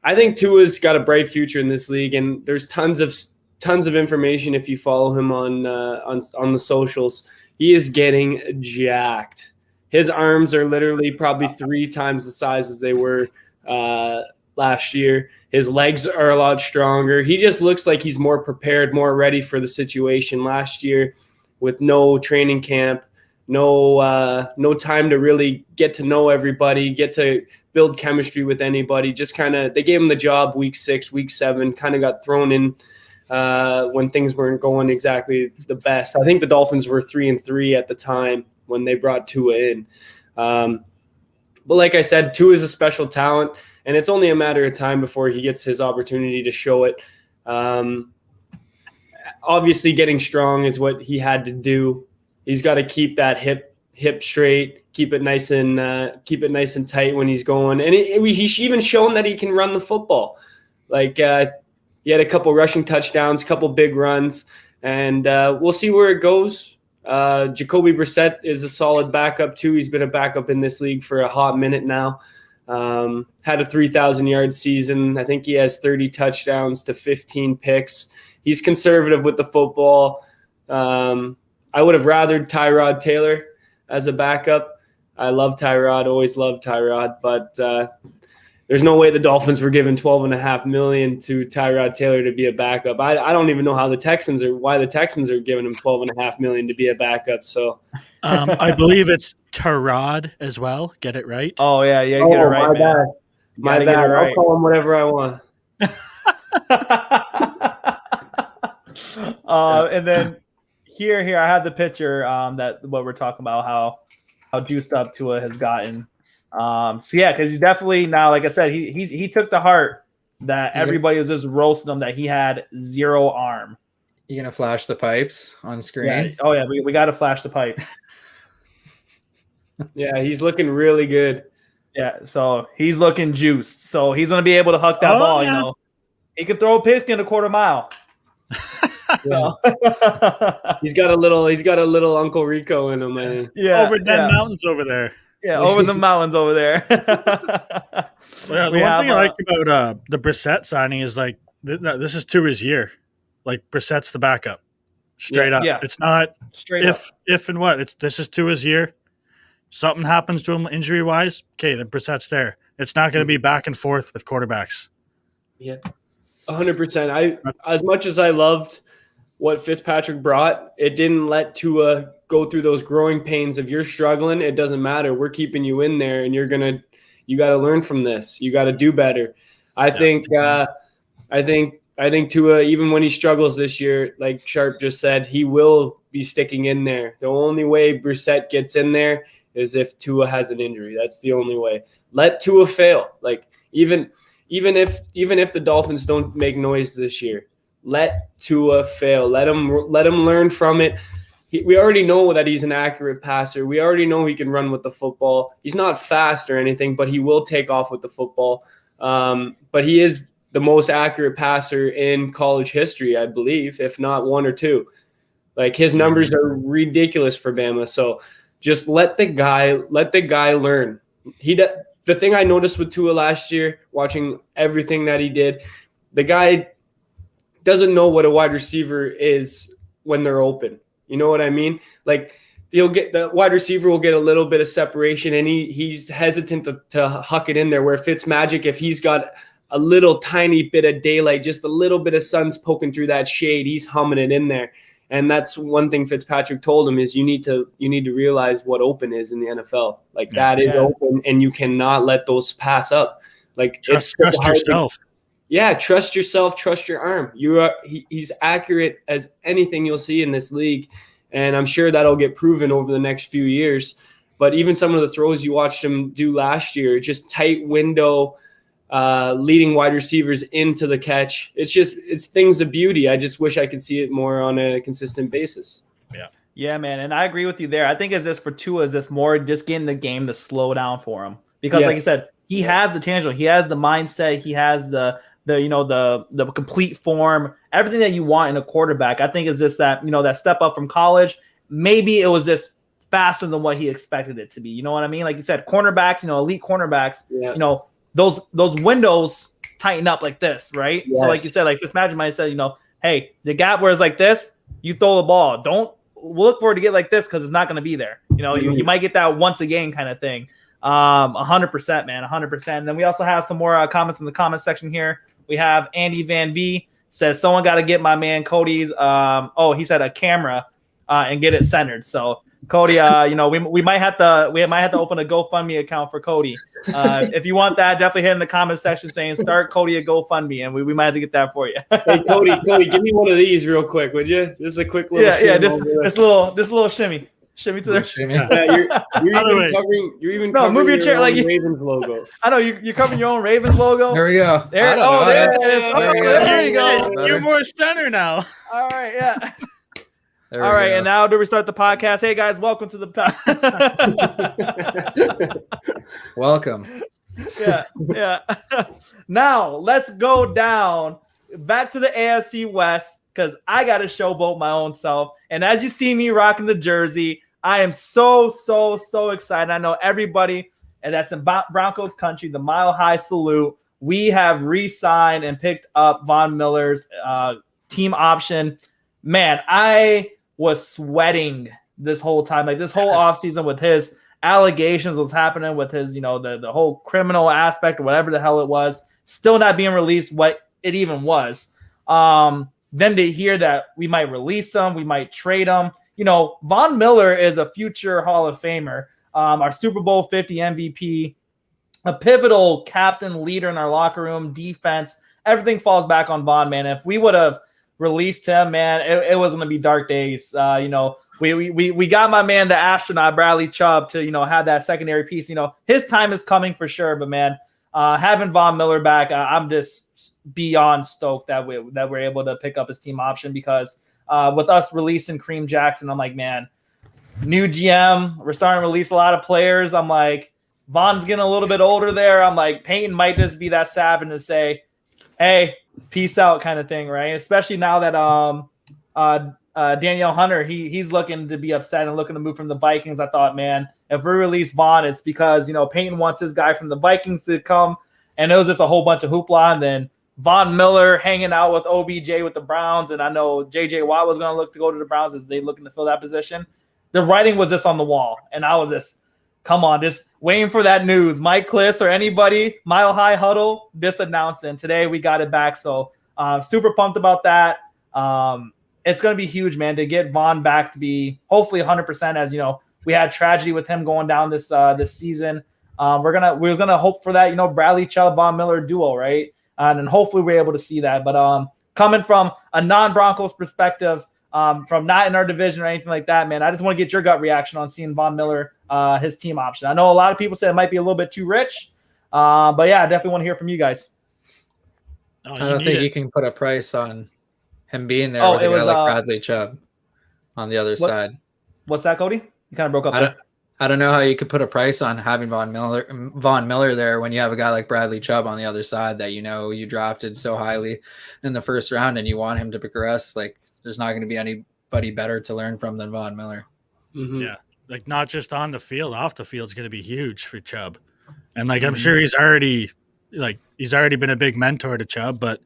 I think Tua's got a bright future in this league, and there's tons of information if you follow him on the socials. He is getting jacked. His arms are literally probably 3 times the size as they were last year. His legs are a lot stronger. He just looks like he's more prepared, more ready for the situation. Last year, with no training camp, no time to really get to know everybody, get to build chemistry with anybody. Just kind of, they gave him the job week 6, week 7, kind of got thrown in when things weren't going exactly the best. I think the Dolphins were 3-3 at the time when they brought Tua in. But like I said, Tua is a special talent, and it's only a matter of time before he gets his opportunity to show it. Obviously, getting strong is what he had to do. He's got to keep that hip straight, keep it nice and tight when he's going. And he's even shown that he can run the football. Like he had a couple rushing touchdowns, a couple big runs, and we'll see where it goes. Jacoby Brissett is a solid backup too. He's been a backup in this league for a hot minute now. Had a 3,000-yard season. I think he has 30 touchdowns to 15 picks. He's conservative with the football. I would have rathered Tyrod Taylor as a backup. I love Tyrod, always loved Tyrod, but there's no way the Dolphins were giving $12.5 million to Tyrod Taylor to be a backup. I don't even know why the Texans are giving him $12.5 million to be a backup. So I believe it's Tyrod as well. Get it right? Oh yeah, get it right, my man. bad. My bad. Right. I'll call him whatever I want. And then here I have the picture that what we're talking about, how juiced up Tua has gotten. So yeah, because he's definitely now, like I said, he took to heart that everybody was just roasting him that he had zero arm. You gonna flash the pipes on screen? Yeah. Oh yeah, we got to flash the pipes. Yeah, he's looking really good. Yeah, so he's looking juiced. So he's gonna be able to huck that ball. Yeah. You know, he can throw a pigskin a quarter mile. Yeah. He's got a little Uncle Rico in him, I think. Yeah, over them mountains over there. Yeah, over the mountains over there. Well, the one thing I like about the Brissett signing is like this is Tua's year. Like Brissett's the backup, straight up. Yeah. It's not Straight up. if and what. This is Tua's year. Something happens to him injury wise. Okay, then Brissett's there. It's not going to be back and forth with quarterbacks. Yeah, 100%. As much as I loved what Fitzpatrick brought, it didn't let Tua go through those growing pains. If you're struggling, it doesn't matter. We're keeping you in there, and you got to learn from this. You got to do better. I think Tua, even when he struggles this year, like Sharp just said, he will be sticking in there. The only way Brissett gets in there is if Tua has an injury. That's the only way. Let Tua fail. Like even if the Dolphins don't make noise this year, let Tua fail. Let him learn from it. We already know that he's an accurate passer. We already know he can run with the football. He's not fast or anything, but he will take off with the football. But he is the most accurate passer in college history, I believe, if not one or two. Like his numbers are ridiculous for Bama. So just let the guy learn. The thing I noticed with Tua last year, watching everything that he did, the guy doesn't know what a wide receiver is when they're open. You know what I mean? Like the wide receiver will get a little bit of separation, and he's hesitant to huck it in there. Where Fitzmagic, if he's got a little tiny bit of daylight, just a little bit of sun's poking through that shade, he's humming it in there. And that's one thing Fitzpatrick told him is you need to realize what open is in the NFL. Like that is open, and you cannot let those pass up. Like trust yourself. Trust yourself, trust your arm. He's accurate as anything you'll see in this league, and I'm sure that'll get proven over the next few years. But even some of the throws you watched him do last year, just tight window, leading wide receivers into the catch. It's things of beauty. I just wish I could see it more on a consistent basis. Yeah, man, and I agree with you there. I think it's just for Tua, is this more just getting the game to slow down for him because, like you said, he has the tangible, he has the mindset, he has the complete form, everything that you want in a quarterback. I think it's just that, that step up from college. Maybe it was just faster than what he expected it to be. You know what I mean? Like you said, cornerbacks, elite cornerbacks, those windows tighten up like this, right? Yes. So like you said, like Fitzmagic might have said, hey, the gap where it's like this, you throw the ball. Don't look for it to get like this because it's not going to be there. You might get that once a game kind of thing. 100%, man, 100%. And then we also have some more comments in the comment section here. We have Andy Van B says someone got to get my man Cody's. He said a camera and get it centered. So Cody, we might have to open a GoFundMe account for Cody. If you want that, definitely hit in the comment section saying start Cody a GoFundMe, and we might have to get that for you. Hey Cody, give me one of these real quick, would you? Just a quick little this little shimmy. Shimmy to the shimmy. Yeah, you're even covering move your chair like Ravens logo. I know you're covering your own Ravens logo. There we go. There it is. There you go. You're more center now. All right, yeah. All right, and now do we start the podcast? Hey guys, welcome to the welcome. Yeah. Now let's go down back to the AFC West. because I got to showboat my own self. And as you see me rocking the jersey, I am so excited. I know everybody, and that's in Broncos country, the Mile High salute. We have re-signed and picked up Von Miller's team option. Man, I was sweating this whole time. Like this whole offseason with his allegations was happening with his, the whole criminal aspect or whatever the hell it was, still not being released what it even was. Then to hear that we might release him, we might trade him. Von Miller is a future Hall of Famer, our Super Bowl 50 MVP, a pivotal captain, leader in our locker room, defense. Everything falls back on Von, man. If we would have released him, man, it was going to be dark days. We got my man, the astronaut, Bradley Chubb, to, have that secondary piece. His time is coming for sure. But, man, having Von Miller back, I'm just beyond stoked that we're able to pick up his team option because with us releasing Kareem Jackson, I'm like, man, new GM, we're starting to release a lot of players. I'm like, Von's getting a little bit older there. I'm like, Peyton might just be that savage to say, hey, peace out kind of thing, right? Especially now that Danielle Hunter, he's looking to be upset and looking to move from the Vikings. I thought, man, if we release Von, it's because, Peyton wants his guy from the Vikings to come, and it was just a whole bunch of hoopla. And then Von Miller hanging out with OBJ with the Browns, and I know J.J. Watt was going to look to go to the Browns as they looking to fill that position. The writing was just on the wall, and I was just, come on, just waiting for that news. Mike Kliss or anybody, Mile High Huddle, this announcing. Today we got it back, so super pumped about that. It's going to be huge, man, to get Von back to be hopefully 100%. As we had tragedy with him going down this season. We're gonna hope for that, Bradley Chubb, Von Miller duo, right? And then hopefully we're able to see that. But coming from a non-Broncos perspective, from not in our division or anything like that, man, I just want to get your gut reaction on seeing Von Miller, his team option. I know a lot of people said it might be a little bit too rich, but yeah, I definitely want to hear from you guys. I don't think you can put a price on him being there with a guy like Bradley Chubb on the other side. What's that, Cody? You kind of broke up. I don't know how you could put a price on having Von Miller there when you have a guy like Bradley Chubb on the other side that you drafted so highly in the first round and you want him to progress. Like, there's not going to be anybody better to learn from than Von Miller. Mm-hmm. Yeah, like not just on the field, off the field is going to be huge for Chubb. And like I'm sure he's already been a big mentor to Chubb, but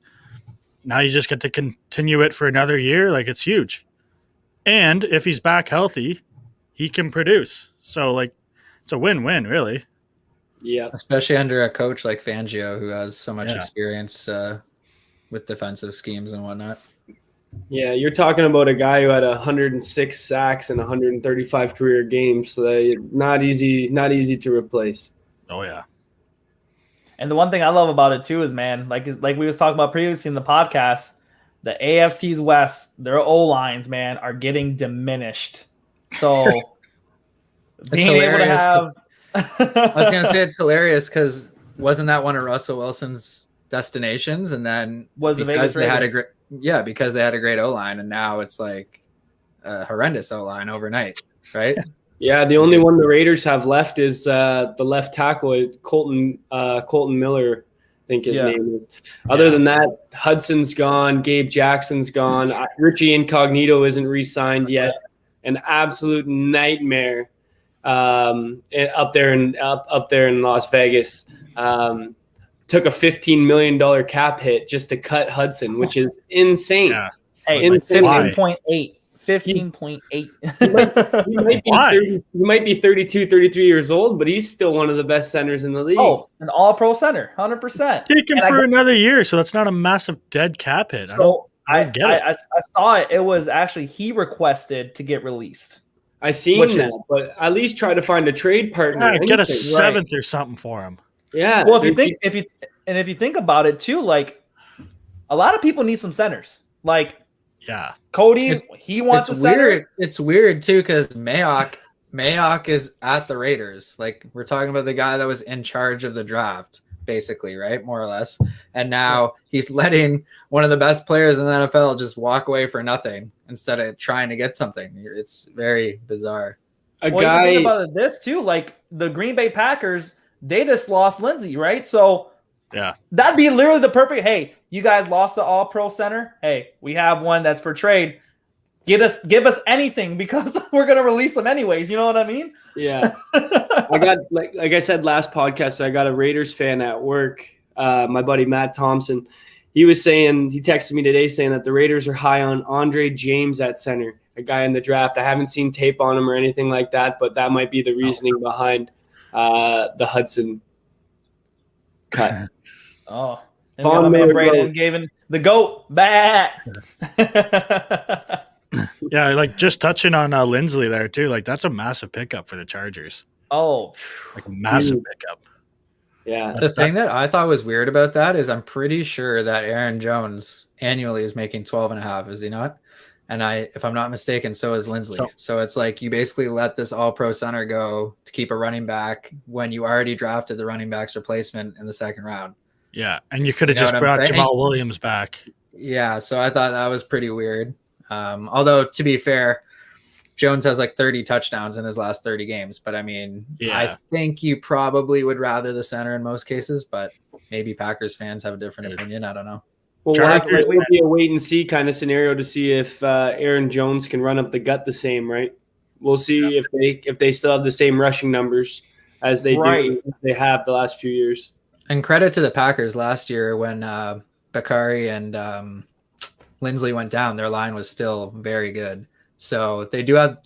now you just get to continue it for another year. Like, it's huge. And if he's back healthy, he can produce. So, like, it's a win-win, really. Yeah. Especially under a coach like Fangio, who has so much experience with defensive schemes and whatnot. Yeah, you're talking about a guy who had 106 sacks and 135 career games. So not easy to replace. Oh, yeah. And the one thing I love about it too is, man, like we was talking about previously in the podcast, the AFC's West, their O-lines, man, are getting diminished. So being able to have I was gonna say it's hilarious because wasn't that one of Russell Wilson's destinations? And then was the Vegas Raiders. Because they had a great O-line, and now it's like a horrendous O-line overnight, right? Yeah, the only one the Raiders have left is the left tackle, Colton Miller, I think his name is. Other than that, Hudson's gone, Gabe Jackson's gone, Richie Incognito isn't re-signed yet. An absolute nightmare up there in Las Vegas. Took a $15 million cap hit just to cut Hudson, which is insane. Yeah. Hey, 15.8. 15.8. He might be 32, 33 years old, but he's still one of the best centers in the league. Oh, an all-pro center, 100%. Take him for another year, so that's not a massive dead cap hit. So I saw it. It was actually he requested to get released. I seen that, but at least try to find a trade partner. Yeah, get a seventh or something for him. Yeah. Well, if you think about it too, like a lot of people need some centers. Like, yeah, Cody, he wants a center. Weird. It's weird too because Mayock is at the Raiders. Like, we're talking about the guy that was in charge of the draft, basically, right? More or less. And now he's letting one of the best players in the NFL just walk away for nothing instead of trying to get something. It's very bizarre. You think about this too, like the Green Bay Packers, they just lost Lindsey, right? So yeah, that'd be literally the perfect. Hey, you guys lost the All-Pro center. Hey, we have one that's for trade. Give us anything because we're gonna release them anyways. You know what I mean? Yeah. I got like I said last podcast, I got a Raiders fan at work. My buddy Matt Thompson. He texted me today saying that the Raiders are high on Andre James at center, a guy in the draft. I haven't seen tape on him or anything like that, but that might be the reasoning behind the Hudson cut. Oh, and my man Braden gave him the GOAT back. Yeah, like just touching on Lindsley there too. Like that's a massive pickup for the Chargers. Oh, like a massive pickup. Yeah. The thing that I thought was weird about that is I'm pretty sure that Aaron Jones annually is making 12.5, is he not? And if I'm not mistaken, so is Lindsley. So it's like you basically let this all-pro center go to keep a running back when you already drafted the running back's replacement in the second round. Yeah, and you could have just brought Jamal Williams back. Yeah, so I thought that was pretty weird. Although, to be fair, Jones has like 30 touchdowns in his last 30 games. But I mean, I think you probably would rather the center in most cases, but maybe Packers fans have a different opinion. I don't know. Well, it would be a wait and see kind of scenario to see if Aaron Jones can run up the gut the same, right? We'll see if they still have the same rushing numbers as they have the last few years. And credit to the Packers last year when Bakari and Lindsley went down, their line was still very good. So they do have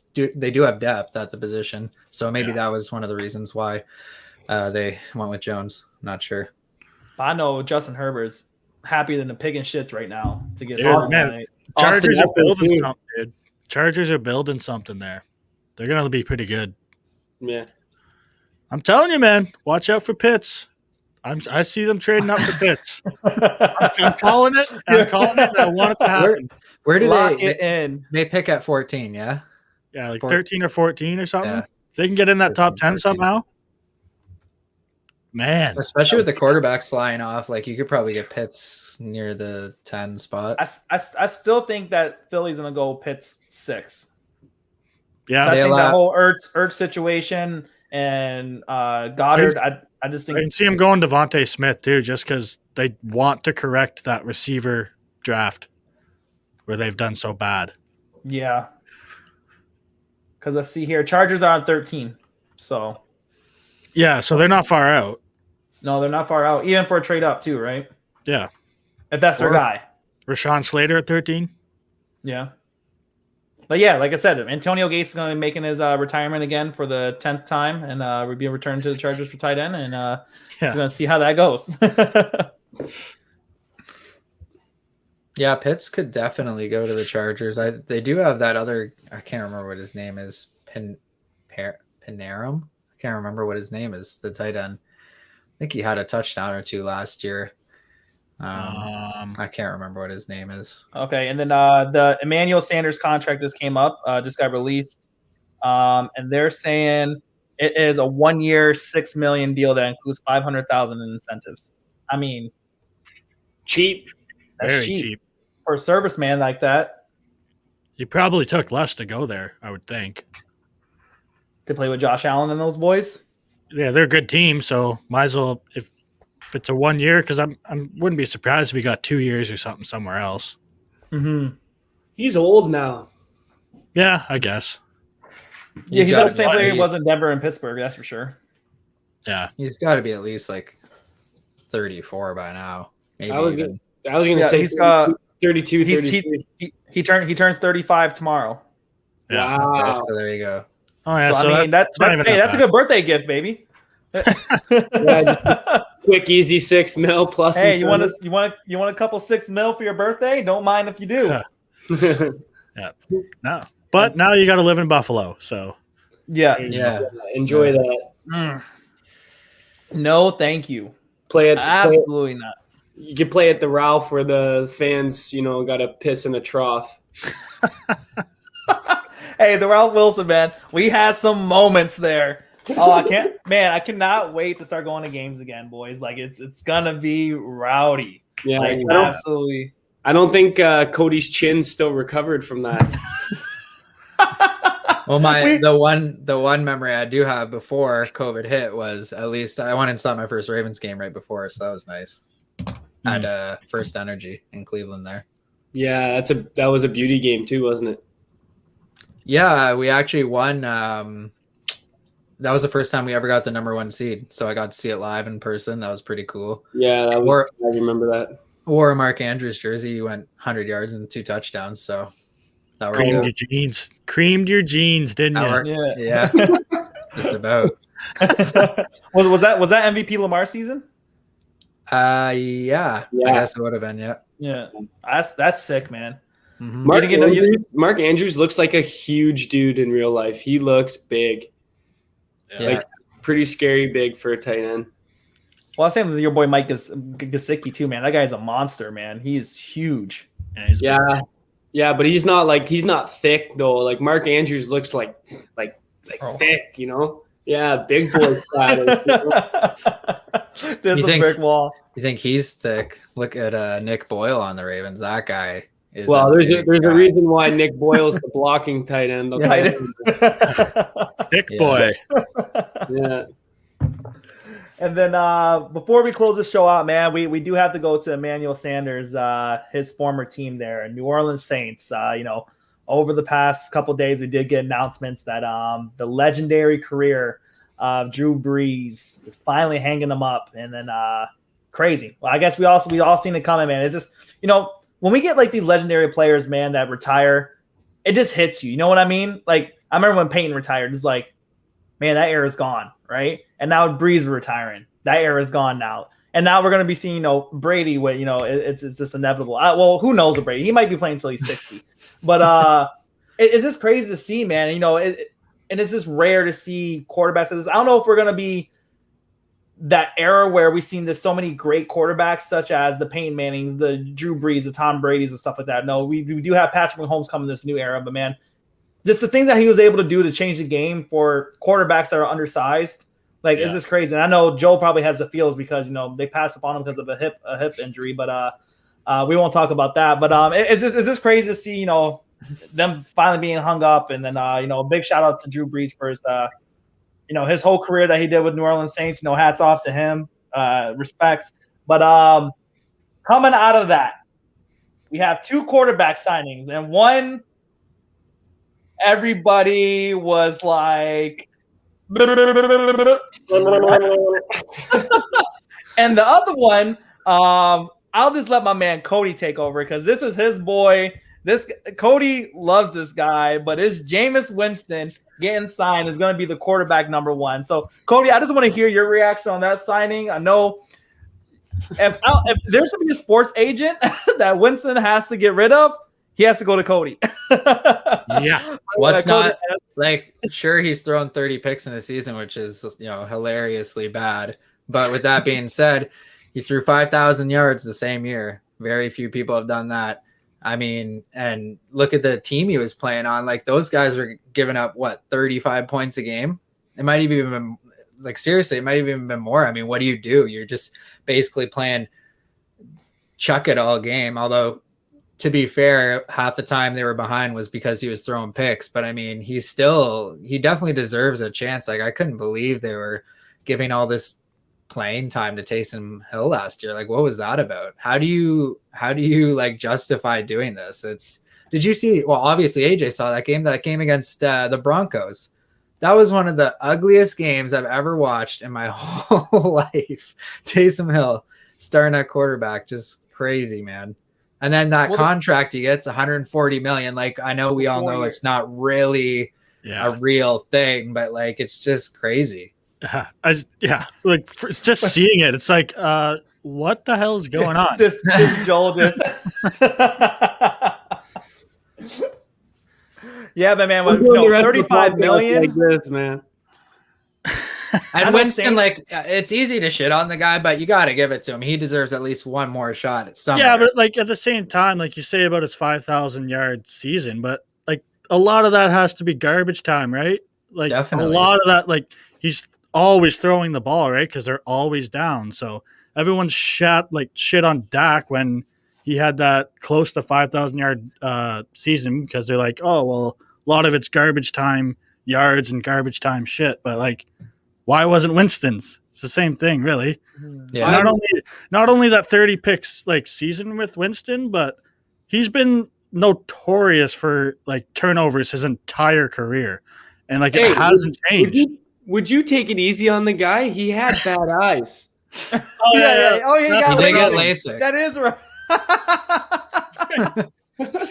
depth at the position. So maybe that was one of the reasons why they went with Jones. Not sure. I know Justin Herbert's happier than the pig and shits right now to get Chargers are building something, dude. Chargers are building something there. They're gonna be pretty good. Yeah. I'm telling you, man, watch out for Pitts. I see them trading up for Pitts. I'm calling it. I'm calling it. I want it to happen. Where do they pick at 14, yeah? Yeah, like 13 or 14 or something. Yeah. If they can get in that top 10 somehow. Man. Especially with the quarterbacks flying off, like you could probably get Pitts near the 10 spot. I still think that Philly's going to go Pitts 6. Yeah. So I think that whole Ertz situation and Goddard, I just think. I can see him going Devontae Smith too, just because they want to correct that receiver draft where they've done so bad. Yeah. Because let's see here. Chargers are on 13. So. Yeah, so they're not far out. No, they're not far out. Even for a trade up too, right? Yeah. If that's their guy. Rashawn Slater at 13? Yeah. But yeah, like I said, Antonio Gates is going to be making his retirement again for the 10th time, and we'll be returned to the Chargers for tight end, and he's going to see how that goes. Yeah, Pitts could definitely go to the Chargers. They do have that other. I can't remember what his name is. Panarum. I can't remember what his name is. The tight end. I think he had a touchdown or two last year. I can't remember what his name is. Okay, and then the Emmanuel Sanders contract just came up, just got released, and they're saying it is a 1-year, $6 million deal that includes $500,000 in incentives. I mean, cheap. That's very cheap for a serviceman like that. He probably took less to go there, I would think, to play with Josh Allen and those boys. Yeah, they're a good team, so might as well if it's a 1 year, because I wouldn't be surprised if he got 2 years or something somewhere else. Mm-hmm. He's old now. Yeah, I guess. Yeah, he's not the same player he was in Denver and Pittsburgh, that's for sure. Yeah. He's got to be at least like 34 by now. Maybe I was going to say he's 32, 33. He turns 35 tomorrow. Yeah. Wow. So there you go. Oh, yeah, so I mean, that's a good birthday gift, baby. Yeah, quick, easy $6 million plus. Hey, you want a couple $6 million for your birthday? Don't mind if you do. Yeah. No, but now you got to live in Buffalo, so yeah. Enjoy that. No, thank you. Absolutely not. You can play at the Ralph where the fans, got to piss in a trough. Hey, the Ralph Wilson, man. We had some moments there. Oh, I cannot wait to start going to games again, boys. Like it's gonna be rowdy. Yeah, like, absolutely. I don't think Cody's chin's still recovered from that. Well, the one memory I do have before COVID hit was at least I went and saw my first Ravens game right before, so that was nice. at First Energy in Cleveland there. Yeah, that was a beauty game too, wasn't it? Yeah, we actually won. That was the first time we ever got the number 1 seed, so I got to see it live in person. That was pretty cool. Yeah, I remember that. Wore a Mark Andrews jersey. He went 100 yards and 2 touchdowns. So that creamed your jeans. Creamed your jeans, didn't you? Yeah, just about. was that MVP Lamar season? Yeah. I guess it would have been. Yeah. That's sick, man. Mm-hmm. Mark Andrews looks like a huge dude in real life. He looks big. Yeah. Like pretty scary big for a tight end. Well, I was saying with your boy Mike Gesicki too, man. That guy's a monster, man. He is huge. Yeah, but he's not thick though. Like Mark Andrews looks like thick, you know? Yeah, big boy status. There's a brick wall. You think he's thick? Look at Nick Boyle on the Ravens. That guy is. Well, there's a reason why Nick Boyle's the blocking tight end. Thick boy. Yeah. And then before we close the show out, man, we do have to go to Emmanuel Sanders, his former team there, New Orleans Saints. Over the past couple of days, we did get announcements that the legendary career of Drew Brees is finally hanging them up. And then crazy. Well, I guess we all seen it coming, man. It's just, when we get like these legendary players, man, that retire, it just hits you. You know what I mean? Like, I remember when Peyton retired, it's like, man, that era is gone, right? And now Brees retiring. That era is gone now. And now we're going to be seeing, Brady with, it's just inevitable. Well, who knows with Brady? He might be playing until he's 60. But it's just crazy to see, man. And it's just rare to see quarterbacks like this. I don't know if we're going to be that era where we've seen so many great quarterbacks, such as the Peyton Mannings, the Drew Brees, the Tom Brady's, and stuff like that. No, we do have Patrick Mahomes coming this new era, but man, just the things that he was able to do to change the game for quarterbacks that are undersized, it's just crazy. And I know Joe probably has the feels because they passed upon him because of a hip injury, but we won't talk about that. But it's just crazy to see them finally being hung up, and then a big shout out to Drew Brees for his his whole career that he did with New Orleans Saints. Hats off to him, respects. But coming out of that, we have 2 quarterback signings, and one everybody was like, and the other one, I'll just let my man Cody take over because this is his boy. Cody loves this guy, but it's Jameis Winston getting signed is going to be the quarterback number 1. So, Cody, I just want to hear your reaction on that signing. I know if there should be a sports agent that Winston has to get rid of, he has to go to Cody. Yeah. What's not like, sure, he's thrown 30 picks in a season, which is, hilariously bad. But with that being said, he threw 5,000 yards the same year. Very few people have done that. I mean, and look at the team he was playing on. Like, those guys were giving up, 35 points a game? It might even been, seriously, it might have even been more. I mean, what do? You're just basically playing chuck it all game. Although, to be fair, half the time they were behind was because he was throwing picks. But, I mean, he definitely deserves a chance. Like, I couldn't believe they were giving all this playing time to Taysom Hill last year. Like, what was that about? How do you justify doing this? Did you see? Well, obviously AJ saw that game against the Broncos. That was one of the ugliest games I've ever watched in my whole life. Taysom Hill starting at quarterback, just crazy, man. And then that contract he gets, $140 million. Like, I know we all know it's not really a real thing, but it's just crazy. Just seeing it, it's like, what the hell is going on? This Joel, yeah, but man, 35 million like this, man. And Winston, it's easy to shit on the guy, but you got to give it to him. He deserves at least one more shot at somewhere. Yeah, but at the same time, like you say about his 5,000 yard season, but a lot of that has to be garbage time, right? Definitely. A lot of that, he's always throwing the ball, right? Because they're always down. So everyone's shit on Dak when he had that close to 5,000 yard season because they're like, oh, well, a lot of it's garbage time yards and garbage time shit. But Why wasn't Winston's? It's the same thing, really. Yeah. Not only that 30 picks like season with Winston, but he's been notorious for like turnovers his entire career, and like it hasn't changed. Would you take it easy on the guy? He had bad eyes. Oh yeah. Oh, he did get LASIK. That is right.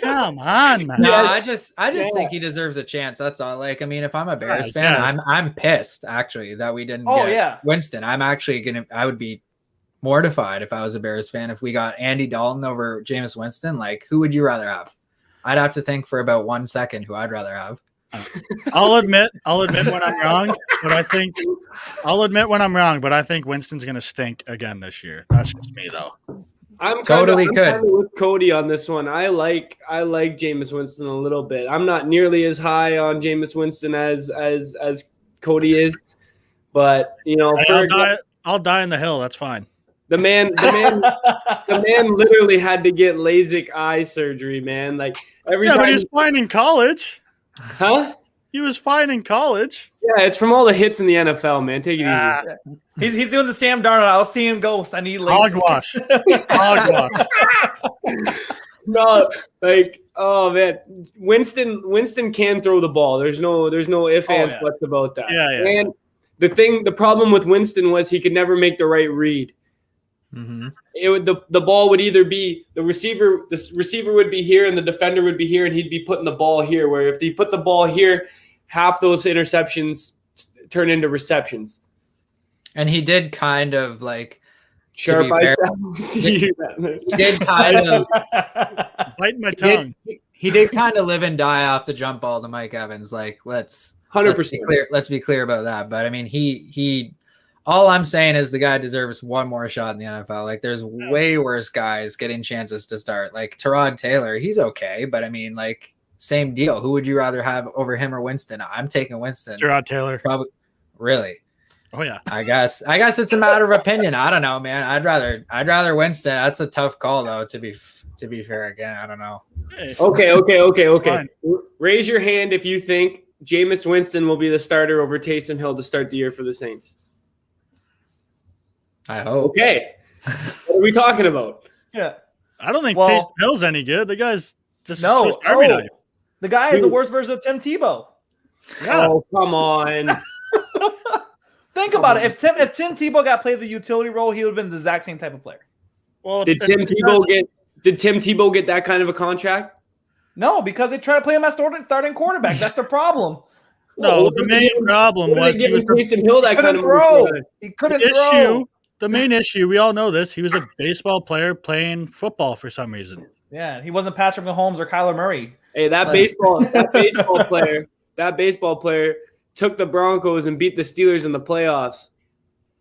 Come on, man. No, I just think he deserves a chance. That's all. Like, I mean, if I'm a Bears fan, I'm pissed actually that we didn't get Winston. I would be mortified if I was a Bears fan if we got Andy Dalton over Jameis Winston. Like, who would you rather have? I'd have to think for about 1 second who I'd rather have. I'll admit when I'm wrong, but I think Winston's gonna stink again this year. That's just me though. I'm kind of with Cody on this one. I like Jameis Winston a little bit. I'm not nearly as high on Jameis Winston as Cody is, but you know, I'll die in the hill. That's fine. The man literally had to get LASIK eye surgery, man. Like every time. But he was fine in college. Huh? He was fine in college. Yeah, it's from all the hits in the NFL, man. Take it easy. He's doing the Sam Darnold. I'll see him ghost. I need hogwash. Hogwash. No, like, oh man, Winston can throw the ball. There's no ifs, ands, buts about that. Yeah. And the problem with Winston was he could never make the right read. Mm-hmm. The ball would either be the receiver would be here and the defender would be here and he'd be putting the ball here, where if he put the ball here, half those interceptions turn into receptions. And he did kind of like sharp eye. He did kind of bite my tongue. He did kind of live and die off the jump ball to Mike Evans. Like let's 100%. Let's be clear about that. But I mean, he all I'm saying is the guy deserves one more shot in the NFL. Like there's way worse guys getting chances to start. Like Tyrod Taylor, he's okay, but I mean, like same deal. Who would you rather have over him or Winston? I'm taking Winston. Tyrod Taylor. Probably. Really? Oh yeah. I guess it's a matter of opinion. I don't know, man. I'd rather Winston. That's a tough call though. To be fair, again, I don't know. Okay. Fine. Raise your hand if you think Jameis Winston will be the starter over Taysom Hill to start the year for the Saints. I hope. Okay. What are we talking about? Yeah. I don't think Taysom Hill's any good. The guy's just Swiss The guy is the worst version of Tim Tebow. Yeah. Oh, come on. Think about it. If Tim Tebow got played the utility role, he would have been the exact same type of player. Well, did Tim Tebow get that kind of a contract? No, because they tried to play him as starting quarterback. That's the problem. No, the main problem was he couldn't throw. He couldn't throw. The main issue, we all know this, he was a baseball player playing football for some reason. Yeah, he wasn't Patrick Mahomes or Kyler Murray. Hey, that baseball player took the Broncos and beat the Steelers in the playoffs.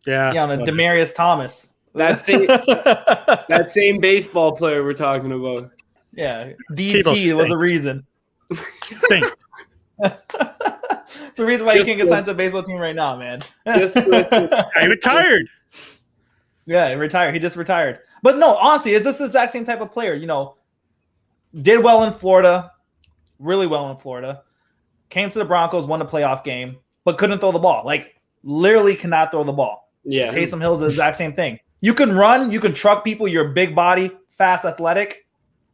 Yeah. Yeah, on a Demaryius Thomas. That same baseball player we're talking about. Yeah, DT was the reason. Thanks. It's the reason why you can't get signed to a baseball team right now, man. He retired. Yeah, he retired. He just retired. But no, honestly, is this the exact same type of player? You know, did well in Florida, really well in Florida. Came to the Broncos, won a playoff game, but couldn't throw the ball. Like, literally cannot throw the ball. Yeah. Taysom Hill's the exact same thing. You can run, you can truck people, you're a big body, fast, athletic.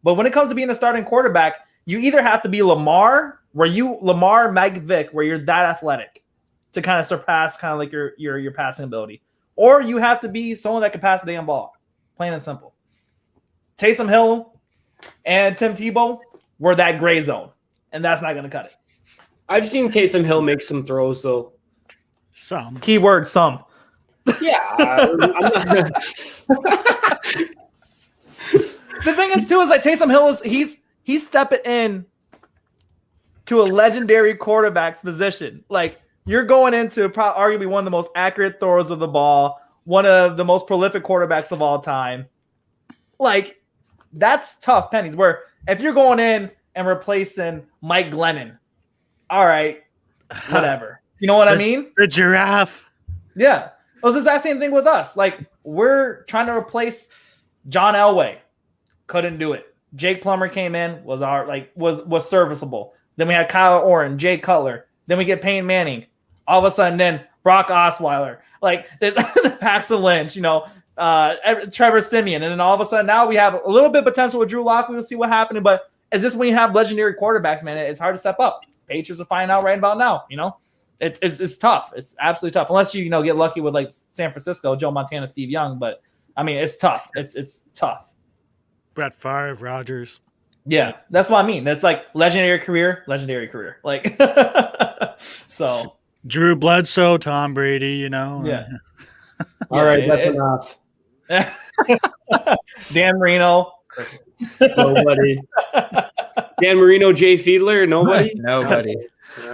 But when it comes to being a starting quarterback, you either have to be Lamar, Mike Vick, where you're that athletic to kind of surpass kind of like your passing ability. Or you have to be someone that can pass the damn ball. Plain and simple. Taysom Hill and Tim Tebow were that gray zone, and that's not going to cut it. I've seen Taysom Hill make some throws, though. Some. Keyword, some. Yeah. I'm not... The thing is, too, is like Taysom Hill he's stepping in to a legendary quarterback's position. Like, you're going into arguably one of the most accurate throwers of the ball, one of the most prolific quarterbacks of all time. Like, that's tough pennies. Where if you're going in and replacing Mike Glennon, all right, whatever. You know what I mean? The giraffe. Yeah. It was the exact same thing with us. Like, we're trying to replace John Elway. Couldn't do it. Jake Plummer came in, was serviceable. Then we had Kyle Orton, Jay Cutler. Then we get Peyton Manning. All of a sudden, then Brock Osweiler, like there's Paxton Lynch, Trevor Siemian, and then all of a sudden now we have a little bit of potential with Drew Lock. We'll see what happens, but is this when you have legendary quarterbacks, man? It's hard to step up. Patriots are finding out right about now. It's tough. It's absolutely tough unless you get lucky with like San Francisco, Joe Montana, Steve Young. But I mean, it's tough. It's tough. Brett Favre, Rodgers. Yeah, that's what I mean. That's like legendary career. Like, so Drew Bledsoe, Tom Brady. Yeah. All right, that's enough. Dan Marino. Nobody. Dan Marino, Jay Fiedler. Nobody. Nobody.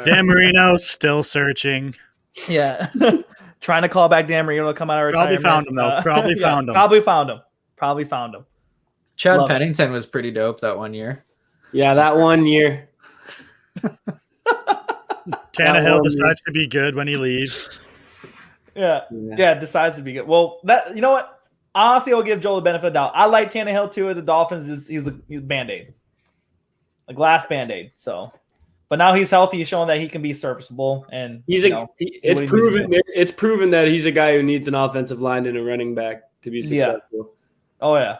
Dan Marino still searching. Yeah. Trying to call back Dan Marino to come out of retirement. Probably found him though. Probably found him. Chad Pennington was pretty dope that one year. Yeah, that 1 year. Tannehill decides to be good when he leaves. Yeah, decides to be good. Well, you know what? Honestly, I'll give Joel the benefit of the doubt. I like Tannehill too. At the Dolphins, he's a Band-Aid, a glass Band-Aid. So, but now he's healthy. He's showing that he can be serviceable, and it's proven that he's a guy who needs an offensive line and a running back to be successful. Yeah. Oh yeah.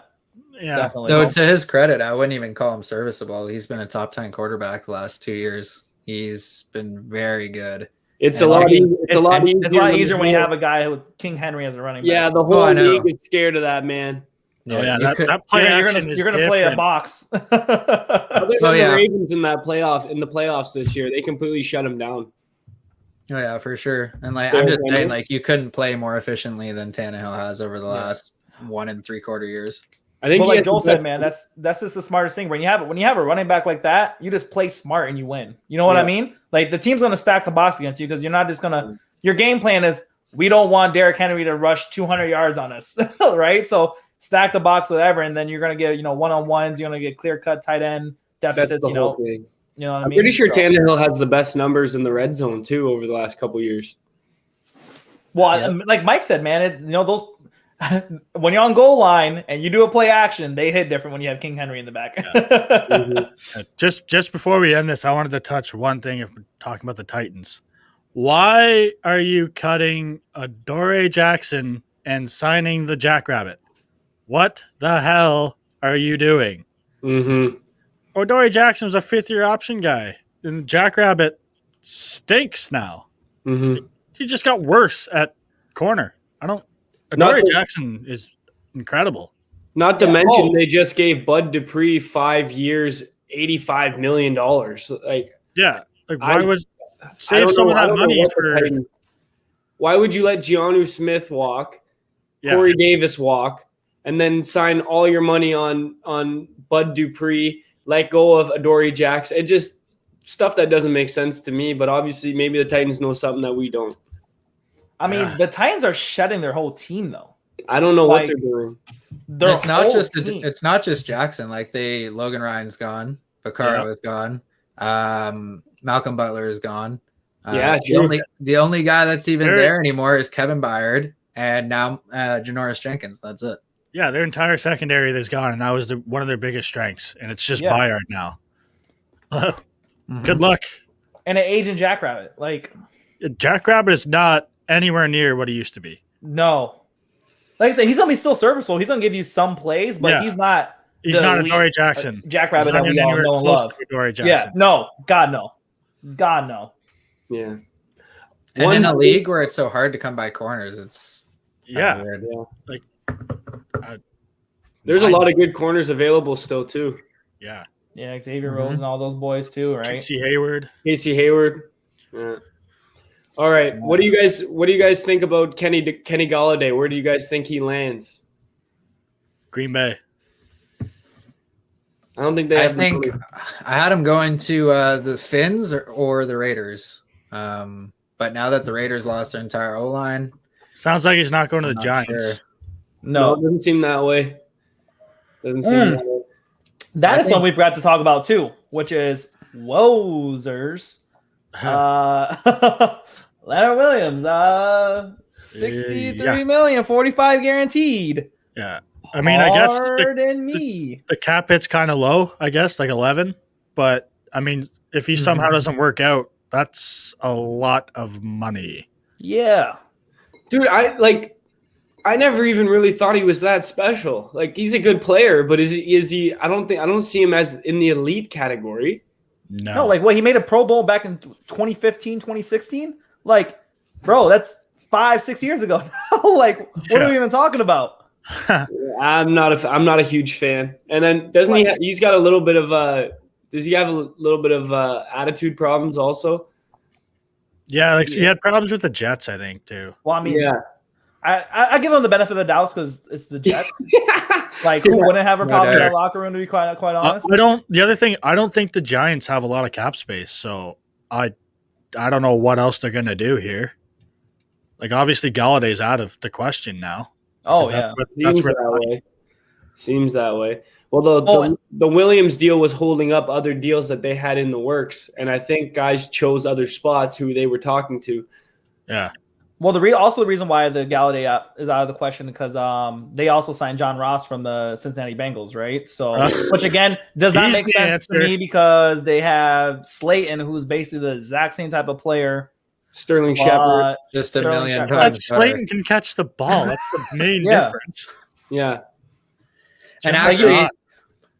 Yeah. Definitely. So to his credit, I wouldn't even call him serviceable. He's been a top 10 quarterback the last 2 years. He's been very good. It's a lot easier when you have a guy with King Henry as a running back. Yeah, the whole league is scared of that man. That play you're gonna play a box. Other than the Ravens in the playoffs this year, they completely shut him down. Oh yeah, for sure. And like I'm just saying, like you couldn't play more efficiently than Tannehill has over the last 1 3/4 years. I think, like Joel said, man, that's just the smartest thing. When you have a running back like that, you just play smart and you win. You know what I mean? Like the team's going to stack the box against you because you're not just going to. Your game plan is we don't want Derrick Henry to rush 200 yards on us, right? So stack the box, whatever, and then you're going to get one-on-ones. You're going to get clear-cut tight end deficits. You know what I mean? Pretty sure Tannehill has the best numbers in the red zone too over the last couple years. Well, like Mike said, man, those. When you're on goal line and you do a play action, they hit different when you have King Henry in the back. Just before we end this, I wanted to touch one thing if we're talking about the Titans. Why are you cutting Adoree Jackson and signing the Jackrabbit? What the hell are you doing? Adoree Jackson was a fifth-year option guy, and Jackrabbit stinks now. He just got worse at corner. Adoree Jackson is incredible. Not to mention they just gave Bud Dupree 5 years, $85 million. Save some of that money for. Why would you let Giannu Smith walk, Corey Davis walk, and then sign all your money on Bud Dupree, let go of Adoree Jackson? It just stuff that doesn't make sense to me, but obviously maybe the Titans know something that we don't. I mean, the Titans are shedding their whole team, though. I don't know what they're doing. It's not just Jackson. Like Logan Ryan's gone, Vaccaro is gone, Malcolm Butler is gone. The only guy that's even there anymore is Kevin Byard, and now Janoris Jenkins. That's it. Yeah, their entire secondary is gone, and that was one of their biggest strengths, and it's just Byard now. Good luck. And an aging Jackrabbit. Jackrabbit is not anywhere near what he used to be. No. Like I said, he's going to be still serviceable. He's going to give you some plays, but he's not Adoree Jackson. Jackrabbit that we all know and love. Yeah, no. God, no. Yeah. And in a league where it's so hard to come by corners, it's weird. There's a lot of good corners available still, too. Yeah. Yeah, Xavier Rhodes and all those boys, too, right? Casey Hayward. Yeah. All right. What do you guys think about Kenny Golladay? Where do you guys think he lands? Green Bay. I don't think they have. I think I had him going to the Finns or the Raiders. But now that the Raiders lost their entire O-line, sounds like he's not going to the Giants. Sure. No, it doesn't seem that way. That is something we forgot to talk about too, which is Wozers. Leonard Williams, $63 million, 45 guaranteed. Yeah. I mean, I guess the cap hit's kind of low, I guess, like 11. But, I mean, if he somehow doesn't work out, that's a lot of money. Yeah. Dude, I never even really thought he was that special. Like, he's a good player, but is he I don't see him as in the elite category. No, like what, he made a Pro Bowl back in 2015, 2016? Like, bro, that's 5-6 years ago. Like, what are we even talking about? I'm not a huge fan. And then he's got a little bit of does he have a little bit of attitude problems also? Yeah, like he had problems with the Jets, I think, too. Well, I mean, yeah. I give him the benefit of the doubt because it's the Jets. Like, who wouldn't have a problem in that locker room, to be quite honest? I don't think the Giants have a lot of cap space, so I don't know what else they're gonna do here. Like, obviously Galladay's out of the question now. Oh yeah, seems that way. Well, the Williams deal was holding up other deals that they had in the works, and I think guys chose other spots who they were talking to. Yeah. Well, the reason why the Galladay is out of the question because they also signed John Ross from the Cincinnati Bengals, right? So, which again does not make sense to me because they have Slayton, who's basically the exact same type of player. Sterling Shepard, just a million times. Slayton can catch the ball. That's the main difference. Yeah, and actually,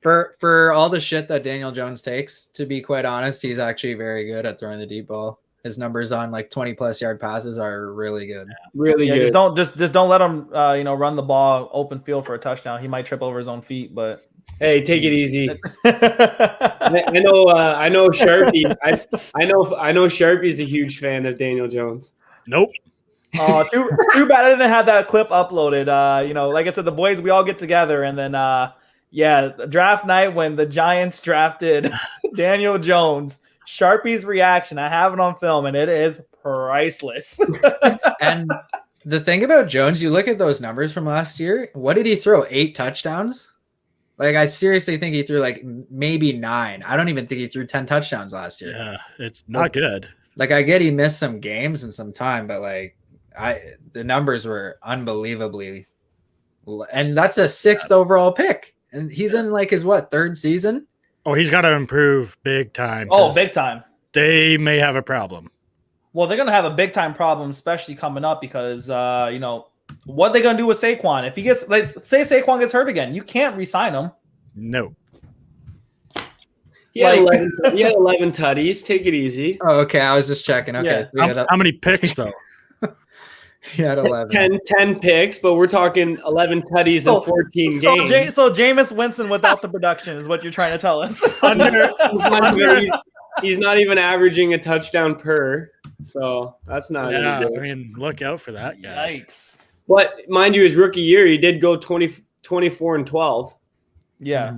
for all the shit that Daniel Jones takes, to be quite honest, he's actually very good at throwing the deep ball. His numbers on like 20+ yard passes are really good. Really good. Just don't let him run the ball open field for a touchdown. He might trip over his own feet, but hey, take it easy. I know Sharpie. I know Sharpie's a huge fan of Daniel Jones. Nope. Too bad I didn't have that clip uploaded. Like I said, the boys, we all get together and then draft night when the Giants drafted Daniel Jones. Sharpie's reaction, I have it on film, and it is priceless. And the thing about Jones, you look at those numbers from last year. What did he throw? 8 touchdowns? Like, I seriously think he threw like maybe 9. I don't even think he threw 10 touchdowns last year. Yeah, it's not good. Like, I get he missed some games and some time, but like, the numbers were unbelievably, and that's a 6th overall pick, and he's in like his 3rd season. Oh, he's got to improve big time. Oh, big time. They may have a problem. Well, they're going to have a big time problem, especially coming up because, what are they going to do with Saquon? If he gets, say Saquon gets hurt again, you can't re-sign him. No. He had 11 tutties. Take it easy. Oh, okay. I was just checking. Okay. Yeah. So how many picks, though? He had 11. 10 picks, but we're talking 11 tutties in 14 games. So Jameis Winston without the production is what you're trying to tell us. He's not even averaging a touchdown per, so that's not. Yeah, I mean, look out for that guy. Yikes! But mind you, his rookie year, he did go 24-12. Yeah.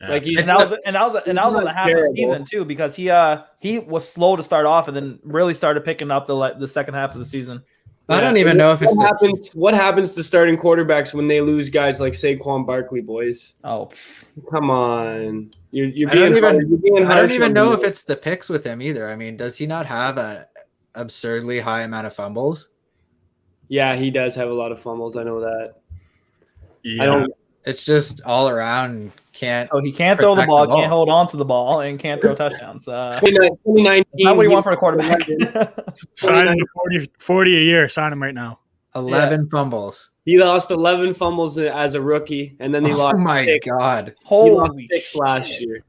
Like that was on the half of the season too, because he was slow to start off and then really started picking up the second half of the season. I don't even know if what happens to starting quarterbacks when they lose guys like Saquon Barkley, boys. Oh, come on! I don't even know if it's the picks with him either. I mean, does he not have an absurdly high amount of fumbles? Yeah, he does have a lot of fumbles. I know that. Yeah. It's just all around. So he can't throw the ball, can't hold on to the ball, and can't throw touchdowns. 2019, not what you want for a quarterback. Sign him to 40 a year. Sign him right now. 11 fumbles. He lost 11 fumbles as a rookie, and then he lost. Oh my 6. God! He lost 6 last year.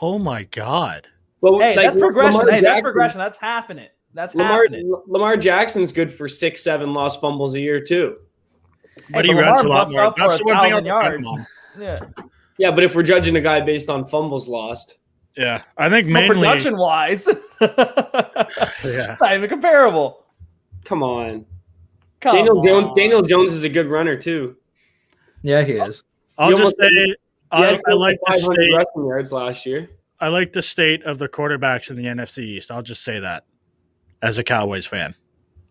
Oh my God! Well, hey, that's progression. That's progression. That's half in it. That's half in it. Lamar Jackson's good for 6-7 lost fumbles a year too. But he runs a lot more. That's the one thing yards. Yeah. Yeah, but if we're judging a guy based on fumbles lost. Yeah, I think mainly production-wise. Yeah. Not even comparable. Come on. Daniel Jones is a good runner too. Yeah, he is. I'll just say I like the state rushing yards last year. I like the state of the quarterbacks in the NFC East. I'll just say that as a Cowboys fan.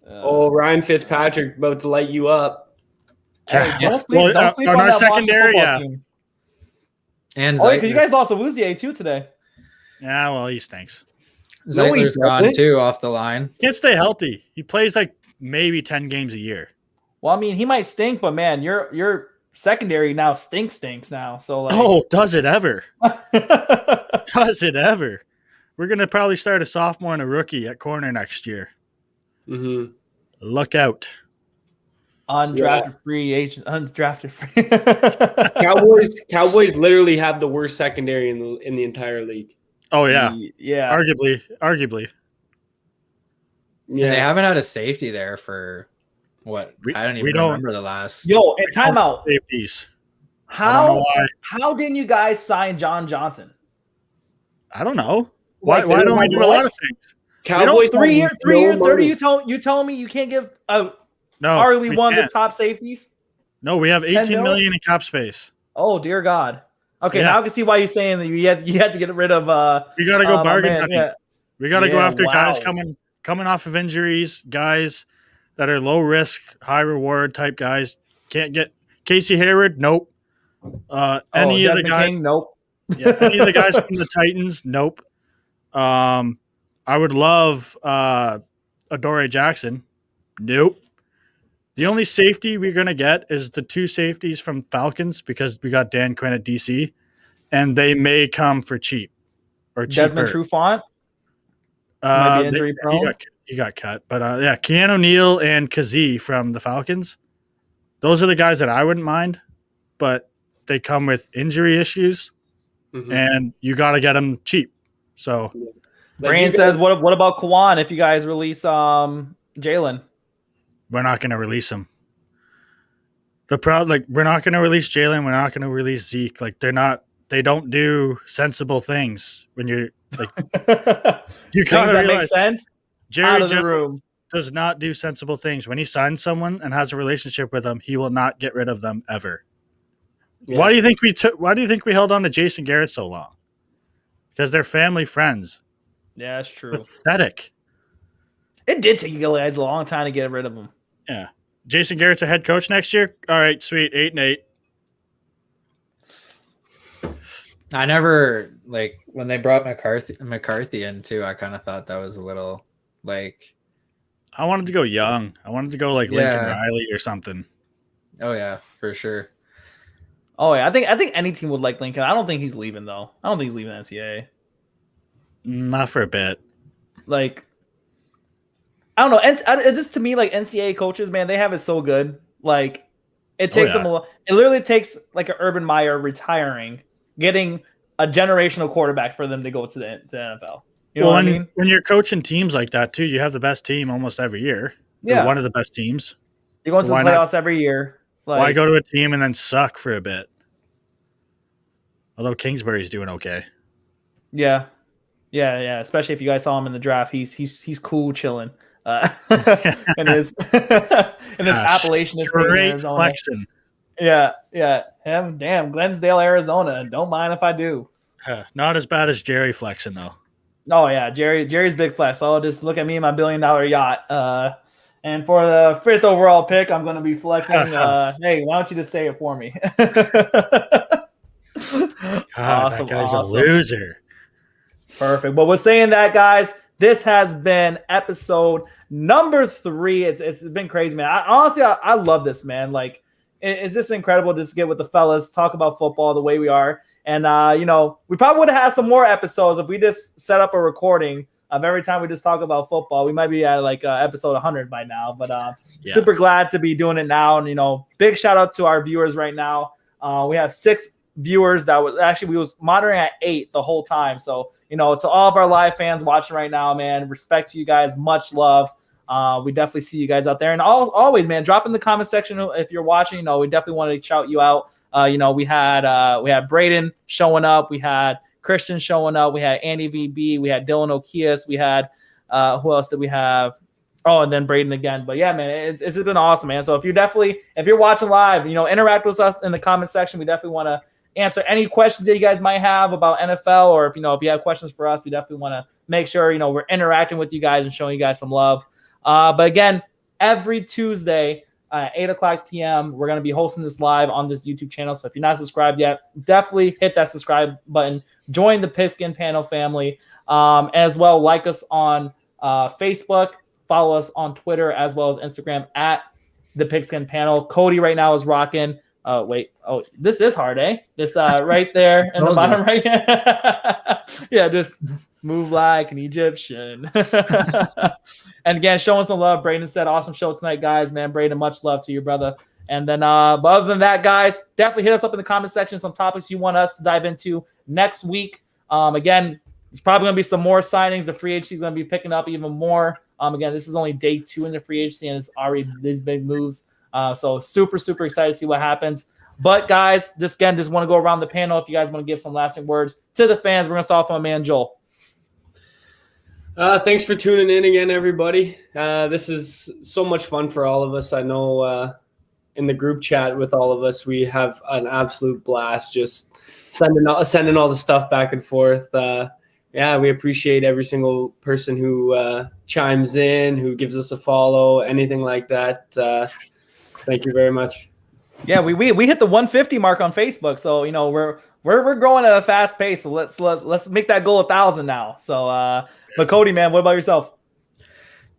Ryan Fitzpatrick about to light you up. Hey, don't sleep on our secondary. Yeah. And because you guys lost Awuzie too today. Yeah, well, he stinks. Zeitler's gone too off the line. Can't stay healthy. He plays like maybe 10 games a year. Well, I mean, he might stink, but man, your secondary now stinks now. So does it ever? Does it ever? We're gonna probably start a sophomore and a rookie at corner next year. Mm-hmm. look out. Undrafted free agent. Undrafted free. Cowboys literally have the worst secondary in the entire league. Oh yeah. Yeah. Arguably. And they haven't had a safety there for what? I don't even remember the last. Yo, and timeout. Safeties. How didn't you guys sign John Johnson? I don't know. Why don't we do a lot of things? Cowboys 3 years, 30. You telling me you can't give arguably one of the top safeties? No, we have 18 million in cap space. Oh dear God. Okay, now I can see why you're saying that you had to get rid of. We got to go bargain hunting. Yeah. We got to go after guys coming off of injuries, guys that are low risk, high reward type guys. Can't get Casey Hayward. Nope. Any of the guys? King, nope. Yeah, any of the guys from the Titans? Nope. I would love Adoree Jackson. Nope. The only safety we're going to get is the 2 safeties from Falcons because we got Dan Quinn at DC, and they may come for cheap or cheaper. Desmond Trufant? Might be injury prone. He got cut. But, Keanu Neal and Kazee from the Falcons, those are the guys that I wouldn't mind, but they come with injury issues, and you got to get them cheap. So, Brian says, what about Kwan if you guys release Jalen? We're not going to release him. We're not going to release Jalen. We're not going to release Zeke. They don't do sensible things when you're like, you kind of make sense. Jerry Jones does not do sensible things. When he signs someone and has a relationship with them, he will not get rid of them ever. Yeah. Why do you think we held on to Jason Garrett so long? Because they're family friends. Yeah, that's true. Pathetic. It did take you guys a long time to get rid of him. Yeah. Jason Garrett's a head coach next year. All right, sweet. 8-8. I never when they brought McCarthy in too. I kind of thought that was a little like. I wanted to go young. I wanted to go Lincoln Riley or something. Oh yeah, for sure. Oh yeah, I think any team would like Lincoln. I don't think he's leaving though. I don't think he's leaving NCAA. Not for a bit. I don't know. It's just to me NCAA coaches, man, they have it so good. It takes them it literally takes an Urban Meyer retiring, getting a generational quarterback for them to go to the NFL. You know what I mean? When you're coaching teams like that too, you have the best team almost every year. Yeah, one of the best teams. You're going to the playoffs every year. Why go to a team and then suck for a bit? Although Kingsbury's doing okay. Yeah. Especially if you guys saw him in the draft, he's cool, chilling. in his Appalachian State, Arizona. Flexing. Yeah. Him, damn, Glensdale, Arizona. Don't mind if I do. Not as bad as Jerry flexing though. Oh yeah, Jerry's big flex. So just look at me and my $1 billion yacht. And for the 5th overall pick, I'm going to be selecting. Hey, why don't you just say it for me? Awesome, that guy's a loser. Perfect. But we're saying that, guys. This has been episode number 3. It's been crazy, man. I love this, man. It's just incredible just to get with the fellas, talk about football the way we are. And, we probably would have had some more episodes if we just set up a recording of every time we just talk about football. We might be at episode 100 by now, but super glad to be doing it now. And, big shout out to our viewers right now. We have 6 viewers that we was monitoring at 8 the whole time. So, to all of our live fans watching right now, man, respect to you guys. Much love. We definitely see you guys out there. And always, man, drop in the comment section if you're watching. We definitely want to shout you out. We had Braden showing up. We had Christian showing up. We had Andy VB. We had Dylan Okias. We had who else did we have? Oh, and then Braden again. But yeah, man, it's been awesome, man. So if you're watching live, interact with us in the comment section. We definitely want to answer any questions that you guys might have about NFL, or if you have questions for us, we definitely want to make sure we're interacting with you guys and showing you guys some love. But again, every Tuesday at 8:00 p.m. we're going to be hosting this live on this YouTube channel. So if you're not subscribed yet, definitely hit that subscribe button. Join the Pigskin Panel family. As well, like us on Facebook. Follow us on Twitter as well as Instagram at the Pigskin Panel. Cody right now is rocking Oh, wait. Oh, this is hard, eh? This right there in the bottom right. Yeah, just move like an Egyptian. And again, showing some love. Braden said, awesome show tonight, guys. Man, Braden, much love to you, brother. And then, but other than that, guys, definitely hit us up in the comment section. Some topics you want us to dive into next week. Again, there's probably going to be some more signings. The free agency is going to be picking up even more. Again, this is only day 2 in the free agency, and it's already these big moves. So super, super excited to see what happens. But guys, just want to go around the panel. If you guys want to give some lasting words to the fans, we're going to start off with my man, Joel. Thanks for tuning in again, everybody. This is so much fun for all of us. I know in the group chat with all of us, we have an absolute blast just sending all the stuff back and forth. Yeah, we appreciate every single person who chimes in, who gives us a follow, anything like that. Thank you very much. Yeah, we hit the 150 mark on Facebook, so you know we're growing at a fast pace. So let's make that goal 1,000 now. So, but Cody, man, what about yourself?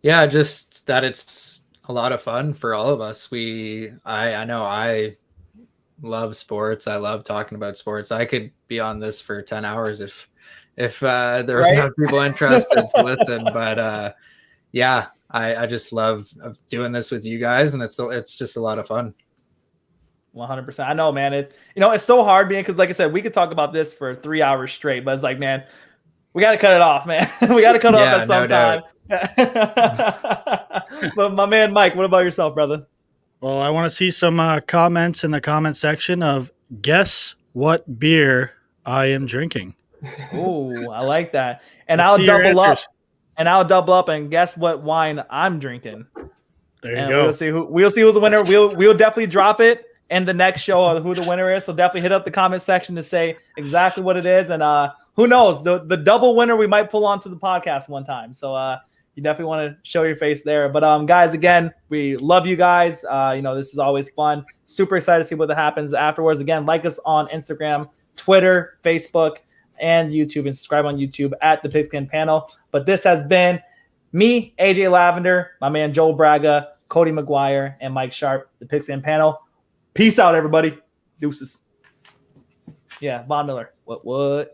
Yeah, just that it's a lot of fun for all of us. I know I love sports. I love talking about sports. I could be on this for 10 hours if there was enough people interested to listen. But yeah, I just love doing this with you guys, and it's just a lot of fun. 100%. I know, man. It's so hard because, like I said, we could talk about this for 3 hours straight, but it's like, man, we got to cut it off, man. We got to cut it off at some time. But my man, Mike, what about yourself, brother? Well, I want to see some comments in the comment section of guess what beer I am drinking. Ooh, I like that. And I'll double up. And I'll double up and guess what wine I'm drinking. There you go. We'll see who's the winner. We'll definitely drop it in the next show of who the winner is. So definitely hit up the comment section to say exactly what it is. And who knows, the double winner we might pull onto the podcast one time. So you definitely want to show your face there. But guys, again, we love you guys. This is always fun. Super excited to see what happens afterwards. Again, like us on Instagram, Twitter, Facebook, and YouTube, and subscribe on YouTube at the Pigskin Panel. But this has been me, AJ Lavender, my man Joel Braga, Cody McGuire, and Mike Sharp, the Pigskin Panel. Peace out, everybody. Deuces. Yeah, Von Miller. What?